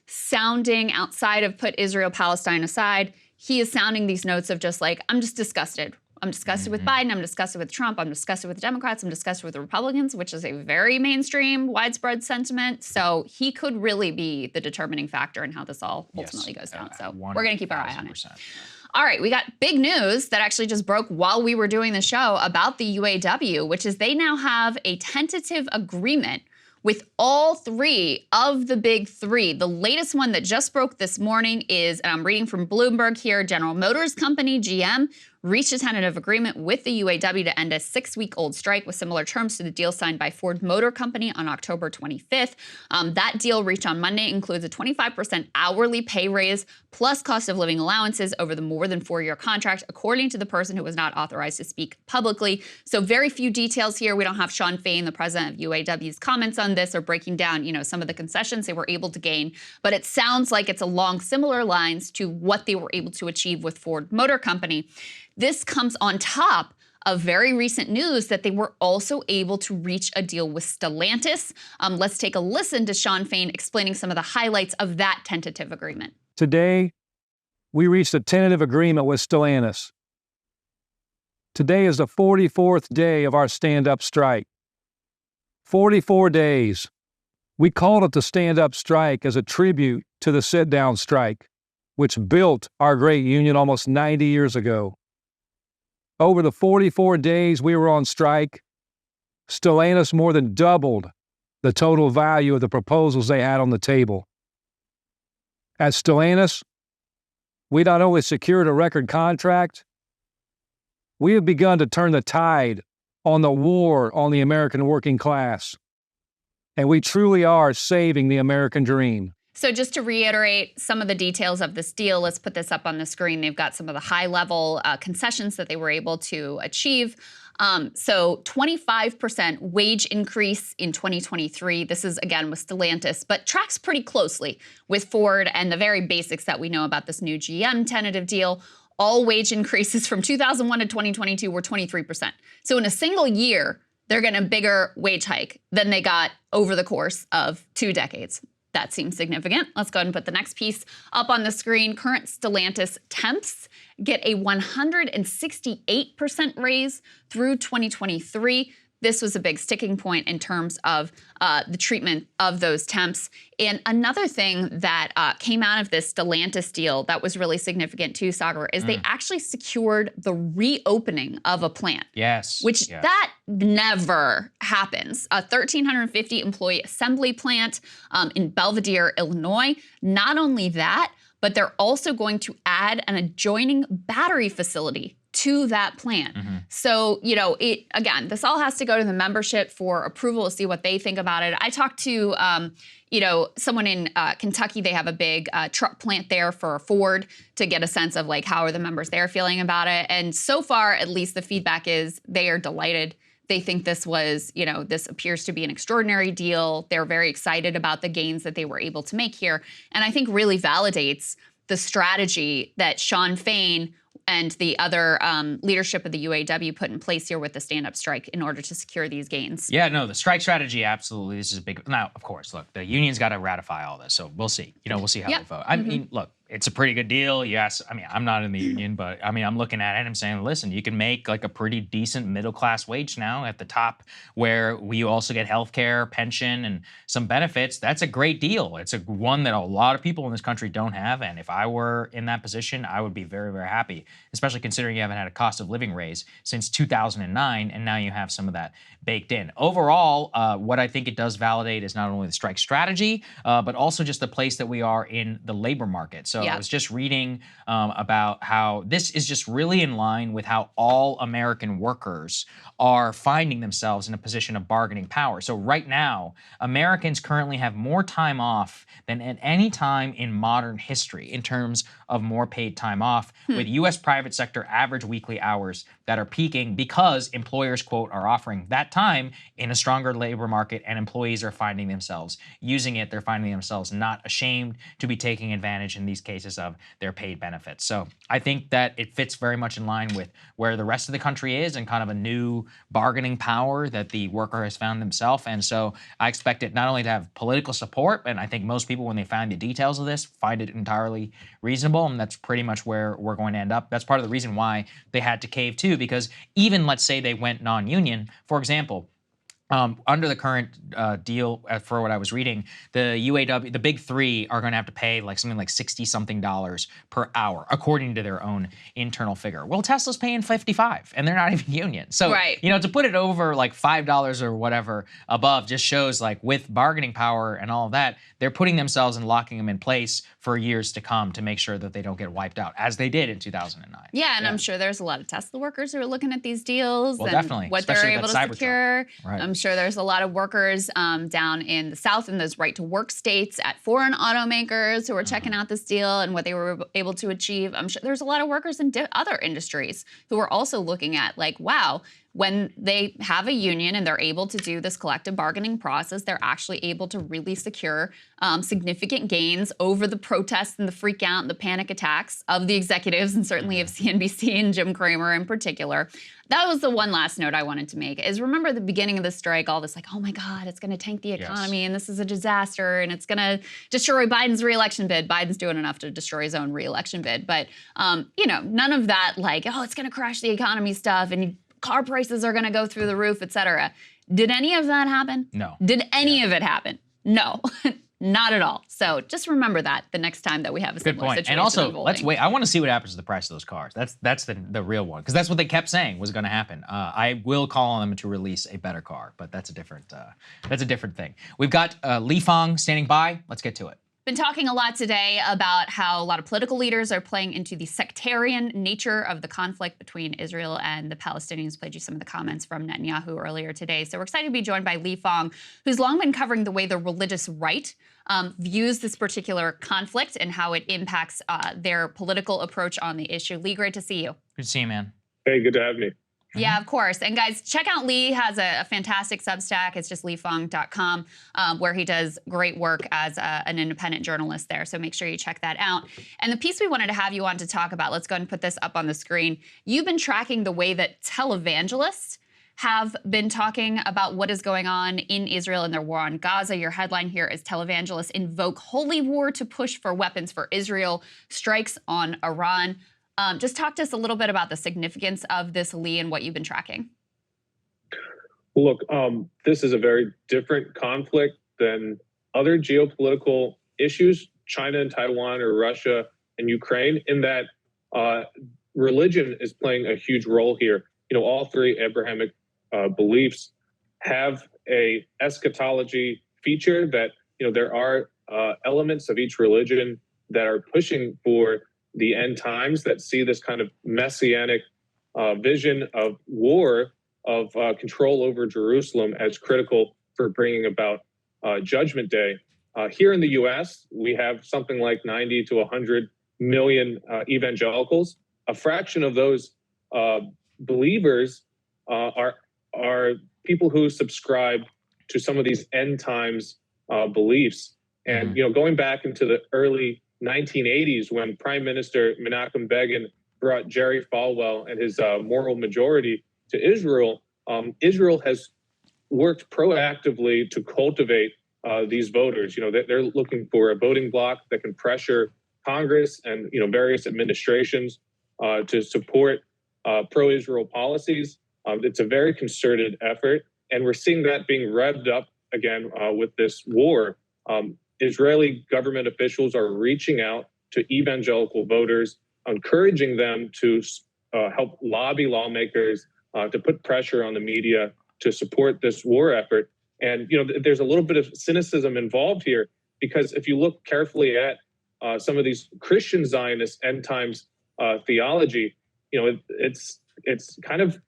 sounding, outside of put Israel-Palestine aside, he is sounding these notes of just I'm just disgusted. I'm disgusted with Biden. I'm disgusted with Trump. I'm disgusted with the Democrats. I'm disgusted with the Republicans, which is a very mainstream, widespread sentiment. So he could really be the determining factor in how this all ultimately goes down. So we're going to keep our eye on it. All right, we got big news that actually just broke while we were doing the show about the UAW, which is they now have a tentative agreement with all three of the big three. The latest one that just broke this morning is, and I'm reading from Bloomberg here, General Motors Company, GM, reached a tentative agreement with the UAW to end a 6-week-old strike with similar terms to the deal signed by Ford Motor Company on October 25th. That deal reached on Monday includes a 25% hourly pay raise plus cost of living allowances over the more than 4-year contract, according to the person who was not authorized to speak publicly. So very few details here. We don't have Shawn Fain, the president of UAW's, comments on this or breaking down, some of the concessions they were able to gain. But it sounds like it's along similar lines to what they were able to achieve with Ford Motor Company. This comes on top of very recent news that they were also able to reach a deal with Stellantis. Let's take a listen to Shawn Fain explaining some of the highlights of that tentative agreement. Today, we reached a tentative agreement with Stellantis. Today is the 44th day of our stand-up strike. 44 days. We called it the stand-up strike as a tribute to the sit-down strike, which built our great union almost 90 years ago. Over the 44 days we were on strike, Stellantis more than doubled the total value of the proposals they had on the table. At Stellantis, we not only secured a record contract, we have begun to turn the tide on the war on the American working class. And we truly are saving the American dream. So just to reiterate some of the details of this deal, let's put this up on the screen. They've got some of the high-level concessions that they were able to achieve. So 25% wage increase in 2023. This is, again, with Stellantis, but tracks pretty closely with Ford and the very basics that we know about this new GM tentative deal. All wage increases from 2001 to 2022 were 23%. So in a single year, they're getting a bigger wage hike than they got over the course of 2 decades. That seems significant. Let's go ahead and put the next piece up on the screen. Current Stellantis temps get a 168% raise through 2023. This was a big sticking point in terms of the treatment of those temps. And another thing that came out of this Stellantis deal that was really significant too, Saagar, is they actually secured the reopening of a plant. Yes. Which that never happens. A 1,350 employee assembly plant in Belvidere, Illinois. Not only that, but they're also going to add an adjoining battery facility to that plant. So, again, this all has to go to the membership for approval to see what they think about it. I talked to, someone in Kentucky. They have a big truck plant there for Ford to get a sense of how are the members there feeling about it. And so far, at least the feedback is they are delighted. They think this was, this appears to be an extraordinary deal. They're very excited about the gains that they were able to make here. And I think really validates the strategy that Shawn Fain and the other leadership of the UAW put in place here with the stand-up strike in order to secure these gains. Yeah, no, the strike strategy, absolutely. This is a big. Now, of course, look, the union's got to ratify all this, so we'll see. We'll see how they vote. I mean, look, it's a pretty good deal. Yes, I mean, I'm not in the union, but I mean, I'm looking at it and I'm saying, listen, you can make a pretty decent middle-class wage now at the top, where we also get health care, pension, and some benefits. That's a great deal. It's one that a lot of people in this country don't have, and if I were in that position, I would be very, very happy, especially considering you haven't had a cost of living raise since 2009, and now you have some of that baked in. Overall, what I think it does validate is not only the strike strategy, but also just the place that we are in the labor market. So I was just reading about how this is just really in line with how all American workers are finding themselves in a position of bargaining power. So right now, Americans currently have more time off than at any time in modern history in terms of more paid time off, with U.S. private sector average weekly hours that are peaking because employers, quote, are offering that time in a stronger labor market, and employees are finding themselves using it. They're finding themselves not ashamed to be taking advantage in these cases of their paid benefits. So I think that it fits very much in line with where the rest of the country is and kind of a new bargaining power that the worker has found themselves. And so I expect it not only to have political support, and I think most people, when they find the details of this, find it entirely reasonable, and that's pretty much where we're going to end up. That's part of the reason why they had to cave too, because even let's say they went non-union, for example, Under the current deal, for what I was reading, the UAW, the big three, are going to have to pay like something like $60-something per hour, according to their own internal figure. Well, Tesla's paying $55, and they're not even union. So, to put it over like $5 or whatever above just shows like with bargaining power and all of that, they're putting themselves and locking them in place for years to come to make sure that they don't get wiped out, as they did in 2009. Yeah, and I'm sure there's a lot of Tesla workers who are looking at these deals and definitely, what they're able to secure. Right. I'm sure there's a lot of workers down in the South in those right-to-work states at foreign automakers who are checking out this deal and what they were able to achieve. I'm sure there's a lot of workers in other industries who are also looking at like, wow, when they have a union and they're able to do this collective bargaining process, they're actually able to really secure significant gains over the protests and the freak out and the panic attacks of the executives and certainly of CNBC and Jim Cramer in particular. That was the one last note I wanted to make is remember the beginning of the strike, all this like, oh my God, it's going to tank the economy and this is a disaster and it's going to destroy Biden's reelection bid. Biden's doing enough to destroy his own reelection bid. But, none of that like, oh, it's going to crash the economy stuff and car prices are going to go through the roof, et cetera. Did any of that happen? No. Did any of it happen? No. Not at all. So just remember that the next time that we have a similar situation. And also, unfolding. let's wait. I want to see what happens to the price of those cars. That's the real one, because that's what they kept saying was going to happen. I will call on them to release a better car, but that's a different thing. We've got Lee Fang standing by. Let's get to it. Been talking a lot today about how a lot of political leaders are playing into the sectarian nature of the conflict between Israel and the Palestinians. Played you some of the comments from Netanyahu earlier today. So we're excited to be joined by Lee Fang, who's long been covering the way the religious right views this particular conflict and how it impacts their political approach on the issue. Lee, great to see you. Good to see you, man. Hey, good to have me. Yeah, of course. And guys, check out Lee. Has a fantastic Substack. It's just leefang.com, where he does great work as an independent journalist there. So make sure you check that out. And the piece we wanted to have you on to talk about, let's go ahead and put this up on the screen. You've been tracking the way that televangelists have been talking about what is going on in Israel and their war on Gaza. Your headline here is televangelists invoke holy war to push for weapons for Israel, strikes on Iran. Just talk to us a little bit about the significance of this, Lee, and what you've been tracking. Look, this is a very different conflict than other geopolitical issues, China and Taiwan or Russia and Ukraine, in that religion is playing a huge role here. All three Abrahamic beliefs have a eschatology feature that, there are elements of each religion that are pushing for the end times, that see this kind of messianic vision of war, of control over Jerusalem as critical for bringing about Judgment Day. Here in the U.S., we have something like 90 to 100 million evangelicals. A fraction of those believers are people who subscribe to some of these end times beliefs. And going back into the early 1980s, when Prime Minister Menachem Begin brought Jerry Falwell and his moral majority to Israel, Israel has worked proactively to cultivate these voters. They're looking for a voting bloc that can pressure Congress and various administrations to support pro-Israel policies. It's a very concerted effort, and we're seeing that being revved up again with this war. Israeli government officials are reaching out to evangelical voters, encouraging them to help lobby lawmakers to put pressure on the media to support this war effort. And, there's a little bit of cynicism involved here, because if you look carefully at some of these Christian Zionist end times theology, it's kind of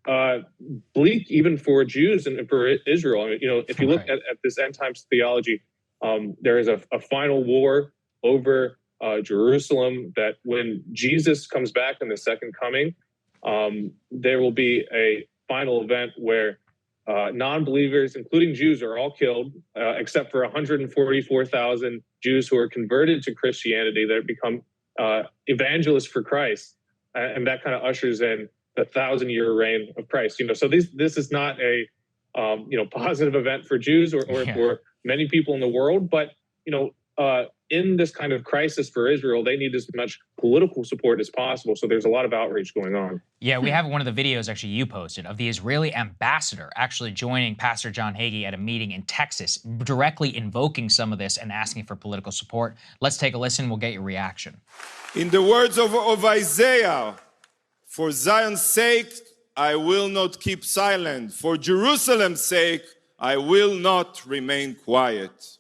bleak even for Jews and for Israel. I mean, if you look at this end times theology, there is a final war over Jerusalem, that when Jesus comes back in the second coming, there will be a final event where non-believers, including Jews, are all killed, except for 144,000 Jews who are converted to Christianity that become evangelists for Christ. And that kind of ushers in the 1,000-year reign of Christ. So this is not a positive event for Jews or for many people in the world, but in this kind of crisis for Israel, they need as much political support as possible. So there's a lot of outrage going on. Yeah, we have one of the videos actually you posted of the Israeli ambassador actually joining Pastor John Hagee at a meeting in Texas, directly invoking some of this and asking for political support. Let's take a listen. We'll get your reaction. In the words of Isaiah, for Zion's sake, I will not keep silent. For Jerusalem's sake, I will not remain quiet.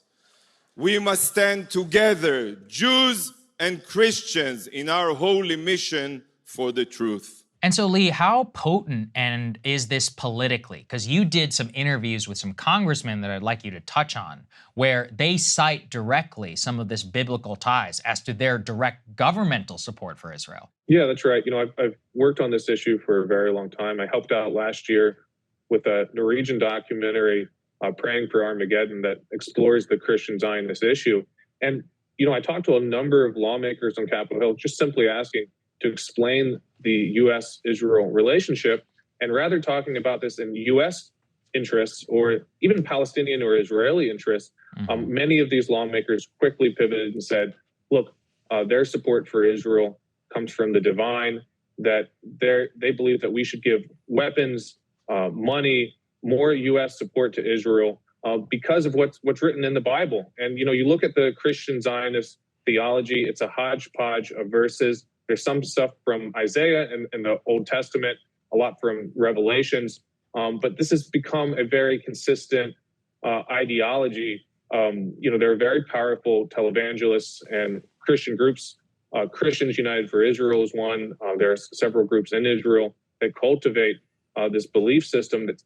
We must stand together, Jews and Christians, in our holy mission for the truth. And so, Lee, how potent and is this politically? Because you did some interviews with some congressmen that I'd like you to touch on, where they cite directly some of this biblical ties as to their direct governmental support for Israel. Yeah, that's right. I've worked on this issue for a very long time. I helped out last year with a Norwegian documentary, Praying for Armageddon, that explores the Christian Zionist issue. And, I talked to a number of lawmakers on Capitol Hill, just simply asking to explain the U.S.-Israel relationship, and rather talking about this in U.S. interests or even Palestinian or Israeli interests, many of these lawmakers quickly pivoted and said, look, their support for Israel comes from the divine, that they believe that we should give weapons, money, more U.S. support to Israel because of what's written in the Bible. And, you look at the Christian Zionist theology, it's a hodgepodge of verses. There's some stuff from Isaiah and the Old Testament, a lot from Revelations. But this has become a very consistent ideology. There are very powerful televangelists and Christian groups. Christians United for Israel is one. There are several groups in Israel that cultivate this belief system that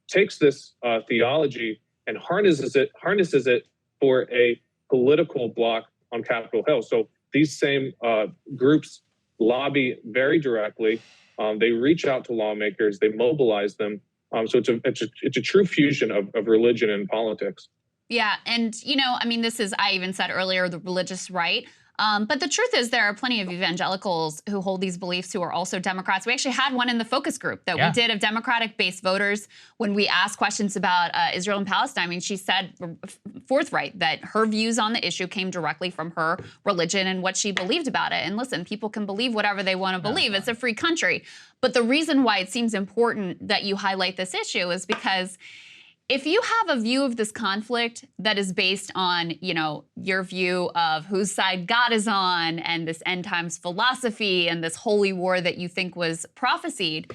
takes this theology and harnesses it for a political bloc on Capitol Hill. So these same groups lobby very directly. They reach out to lawmakers. They mobilize them. So it's a true fusion of religion and politics. Yeah, and this is, I even said earlier, the religious right. But the truth is there are plenty of evangelicals who hold these beliefs who are also Democrats. We actually had one in the focus group that we did of Democratic-based voters when we asked questions about Israel and Palestine. I mean, she said forthright that her views on the issue came directly from her religion and what she believed about it. And listen, people can believe whatever they want to believe. It's a free country. But the reason why it seems important that you highlight this issue is because if you have a view of this conflict that is based on, your view of whose side God is on and this end times philosophy and this holy war that you think was prophesied,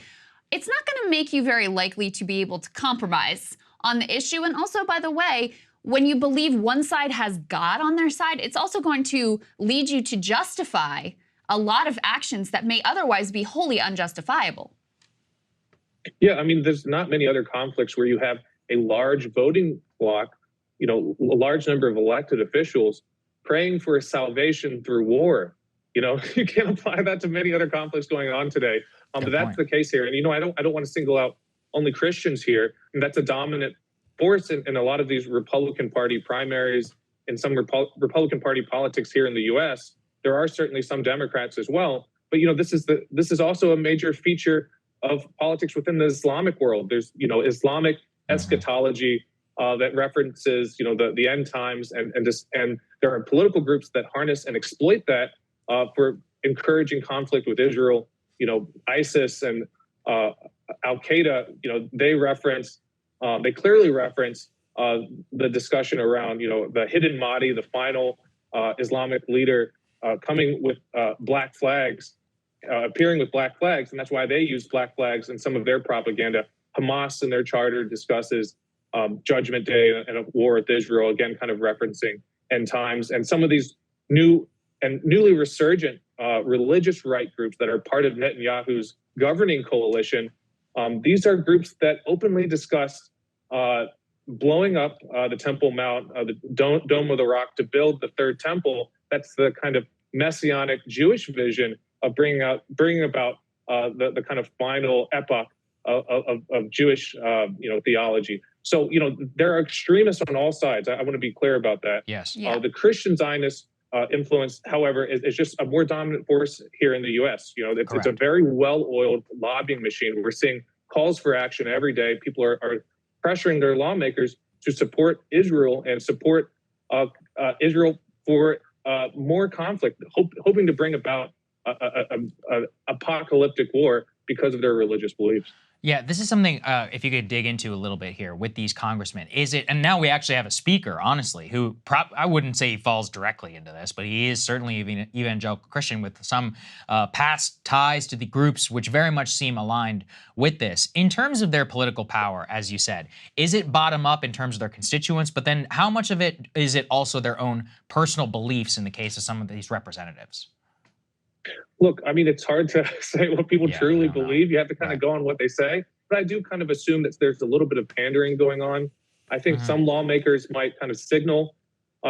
it's not going to make you very likely to be able to compromise on the issue. And also, by the way, when you believe one side has God on their side, it's also going to lead you to justify a lot of actions that may otherwise be wholly unjustifiable. Yeah, there's not many other conflicts where you have a large voting bloc, a large number of elected officials praying for salvation through war. You can't apply that to many other conflicts going on today. But that's the case here. And, I don't want to single out only Christians here. And that's a dominant force in a lot of these Republican Party primaries and some Republican Party politics here in the U.S. There are certainly some Democrats as well. But, this is also a major feature of politics within the Islamic world. There's, Islamic eschatology that references, the end times, and there are political groups that harness and exploit that for encouraging conflict with Israel. ISIS and Al Qaeda, they clearly reference the discussion around, the hidden Mahdi, the final Islamic leader coming with black flags, appearing with black flags, and that's why they use black flags in some of their propaganda. Hamas in their charter discusses Judgment Day and a war with Israel, again, kind of referencing end times. And some of these newly resurgent religious right groups that are part of Netanyahu's governing coalition, these are groups that openly discuss blowing up the Temple Mount, the Dome of the Rock, to build the third temple. That's the kind of messianic Jewish vision of bringing about the kind of final epoch of Jewish, theology. So, there are extremists on all sides. I want to be clear about that. Yes. The Christian Zionist influence, however, is just a more dominant force here in the U.S. It's a very well-oiled lobbying machine. We're seeing calls for action every day. People are pressuring their lawmakers to support Israel and support Israel for more conflict, hoping to bring about an apocalyptic war because of their religious beliefs. Yeah, this is something, if you could dig into a little bit here with these congressmen. Is it, and now we actually have a speaker, honestly, who I wouldn't say he falls directly into this, but he is certainly an evangelical Christian with some past ties to the groups which very much seem aligned with this. In terms of their political power, as you said, is it bottom up in terms of their constituents, but then how much of it is it also their own personal beliefs in the case of some of these representatives? Look, I mean, it's hard to say what people truly believe. You have to kind of go on what they say. But I do kind of assume that there's a little bit of pandering going on. I think some lawmakers might kind of signal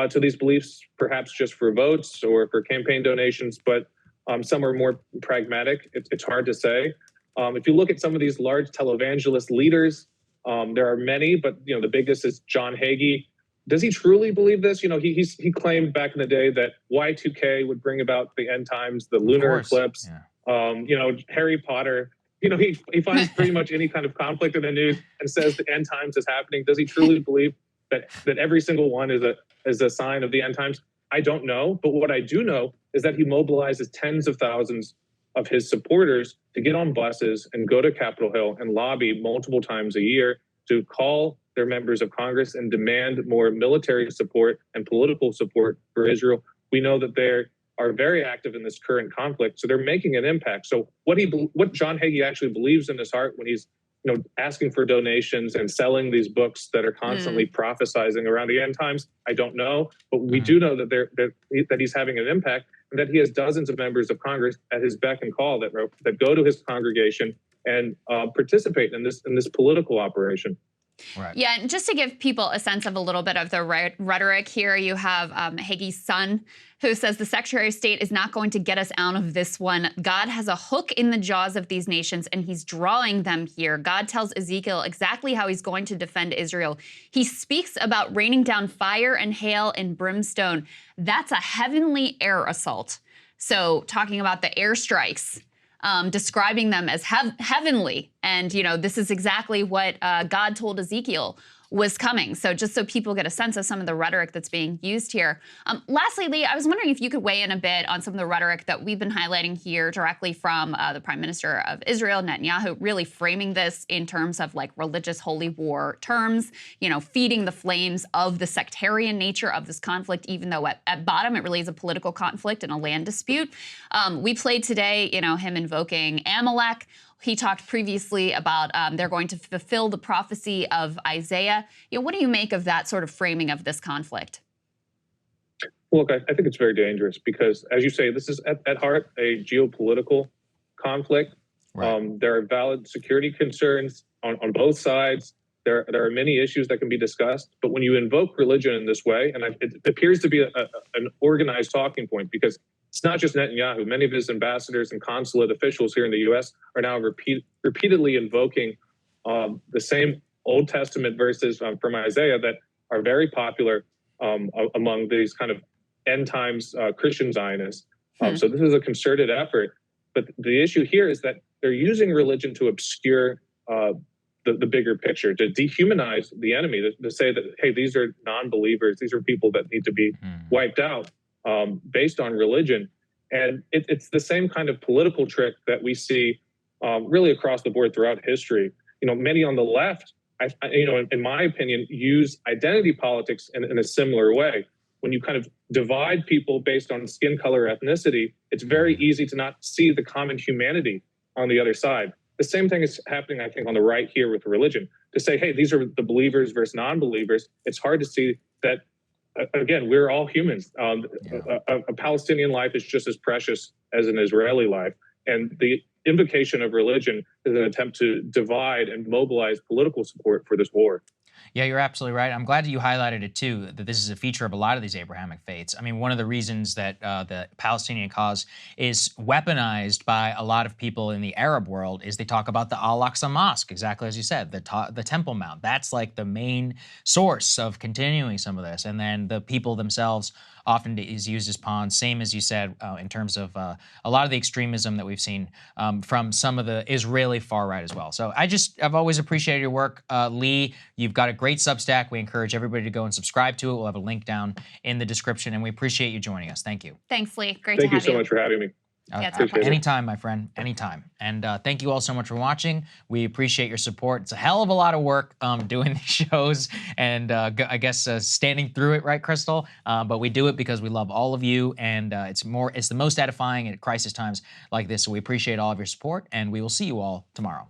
to these beliefs, perhaps just for votes or for campaign donations, but some are more pragmatic. It's hard to say. If you look at some of these large televangelist leaders, there are many, but the biggest is John Hagee. Does he truly believe this? He claimed back in the day that Y2K would bring about the end times, the lunar eclipse. Yeah. Harry Potter. He finds pretty much any kind of conflict in the news and says the end times is happening. Does he truly believe that every single one is a sign of the end times? I don't know, but what I do know is that he mobilizes tens of thousands of his supporters to get on buses and go to Capitol Hill and lobby multiple times a year to call their members of Congress and demand more military support and political support for Israel. We know that they are very active in this current conflict, so they're making an impact. So what John Hagee actually believes in his heart when he's asking for donations and selling these books that are constantly prophesizing around the end times, I don't know. But we do know that he's having an impact, and that he has dozens of members of Congress at his beck and call that go to his congregation and participate in this political operation. Right. Yeah, and just to give people a sense of a little bit of the rhetoric here, you have Hagee's son, who says the Secretary of State is not going to get us out of this one. God has a hook in the jaws of these nations, and he's drawing them here. God tells Ezekiel exactly how he's going to defend Israel. He speaks about raining down fire and hail and brimstone. That's a heavenly air assault. So talking about the airstrikes, describing them as heavenly. And, this is exactly what God told Ezekiel was coming. So just so people get a sense of some of the rhetoric that's being used here. Lastly, Lee, I was wondering if you could weigh in a bit on some of the rhetoric that we've been highlighting here directly from the Prime Minister of Israel, Netanyahu, really framing this in terms of like religious holy war terms, feeding the flames of the sectarian nature of this conflict, even though at bottom it really is a political conflict and a land dispute. We played today, him invoking Amalek. He talked previously about they're going to fulfill the prophecy of Isaiah. What do you make of that sort of framing of this conflict? Look, I think it's very dangerous because, as you say, this is at heart a geopolitical conflict. Right. There are valid security concerns on both sides. There are many issues that can be discussed. But when you invoke religion in this way, and it appears to be an organized talking point, because it's not just Netanyahu. Many of his ambassadors and consulate officials here in the U.S. are now repeatedly invoking the same Old Testament verses from Isaiah that are very popular among these kind of end times Christian Zionists. So this is a concerted effort. But the issue here is that they're using religion to obscure the bigger picture, to dehumanize the enemy, to say that, hey, these are non-believers. These are people that need to be wiped out. Based on religion. And it's the same kind of political trick that we see really across the board throughout history. Many on the left, in my opinion, use identity politics in a similar way. When you kind of divide people based on skin color, ethnicity, it's very easy to not see the common humanity on the other side. The same thing is happening, I think, on the right here with religion. To say, hey, these are the believers versus non-believers, it's hard to see that. Again, we're all humans. A Palestinian life is just as precious as an Israeli life. And the invocation of religion is an attempt to divide and mobilize political support for this war. Yeah, you're absolutely right. I'm glad that you highlighted it too, that this is a feature of a lot of these Abrahamic faiths. I mean, one of the reasons that the Palestinian cause is weaponized by a lot of people in the Arab world is they talk about the Al-Aqsa Mosque, exactly as you said, the Temple Mount. That's like the main source of continuing some of this. And then the people themselves often is used as pawns, same as you said, in terms of a lot of the extremism that we've seen from some of the Israeli far right as well. So I've always appreciated your work, Lee. You've got a great Substack. We encourage everybody to go and subscribe to it. We'll have a link down in the description, and we appreciate you joining us. Thank you. Thanks, Lee. Great to have you. Thank you so much for having me. Anytime, my friend, anytime. And thank you all so much for watching. We appreciate your support. It's a hell of a lot of work doing these shows and I guess standing through it, right, Krystal? But we do it because we love all of you, and it's the most edifying at crisis times like this. So we appreciate all of your support, and we will see you all tomorrow.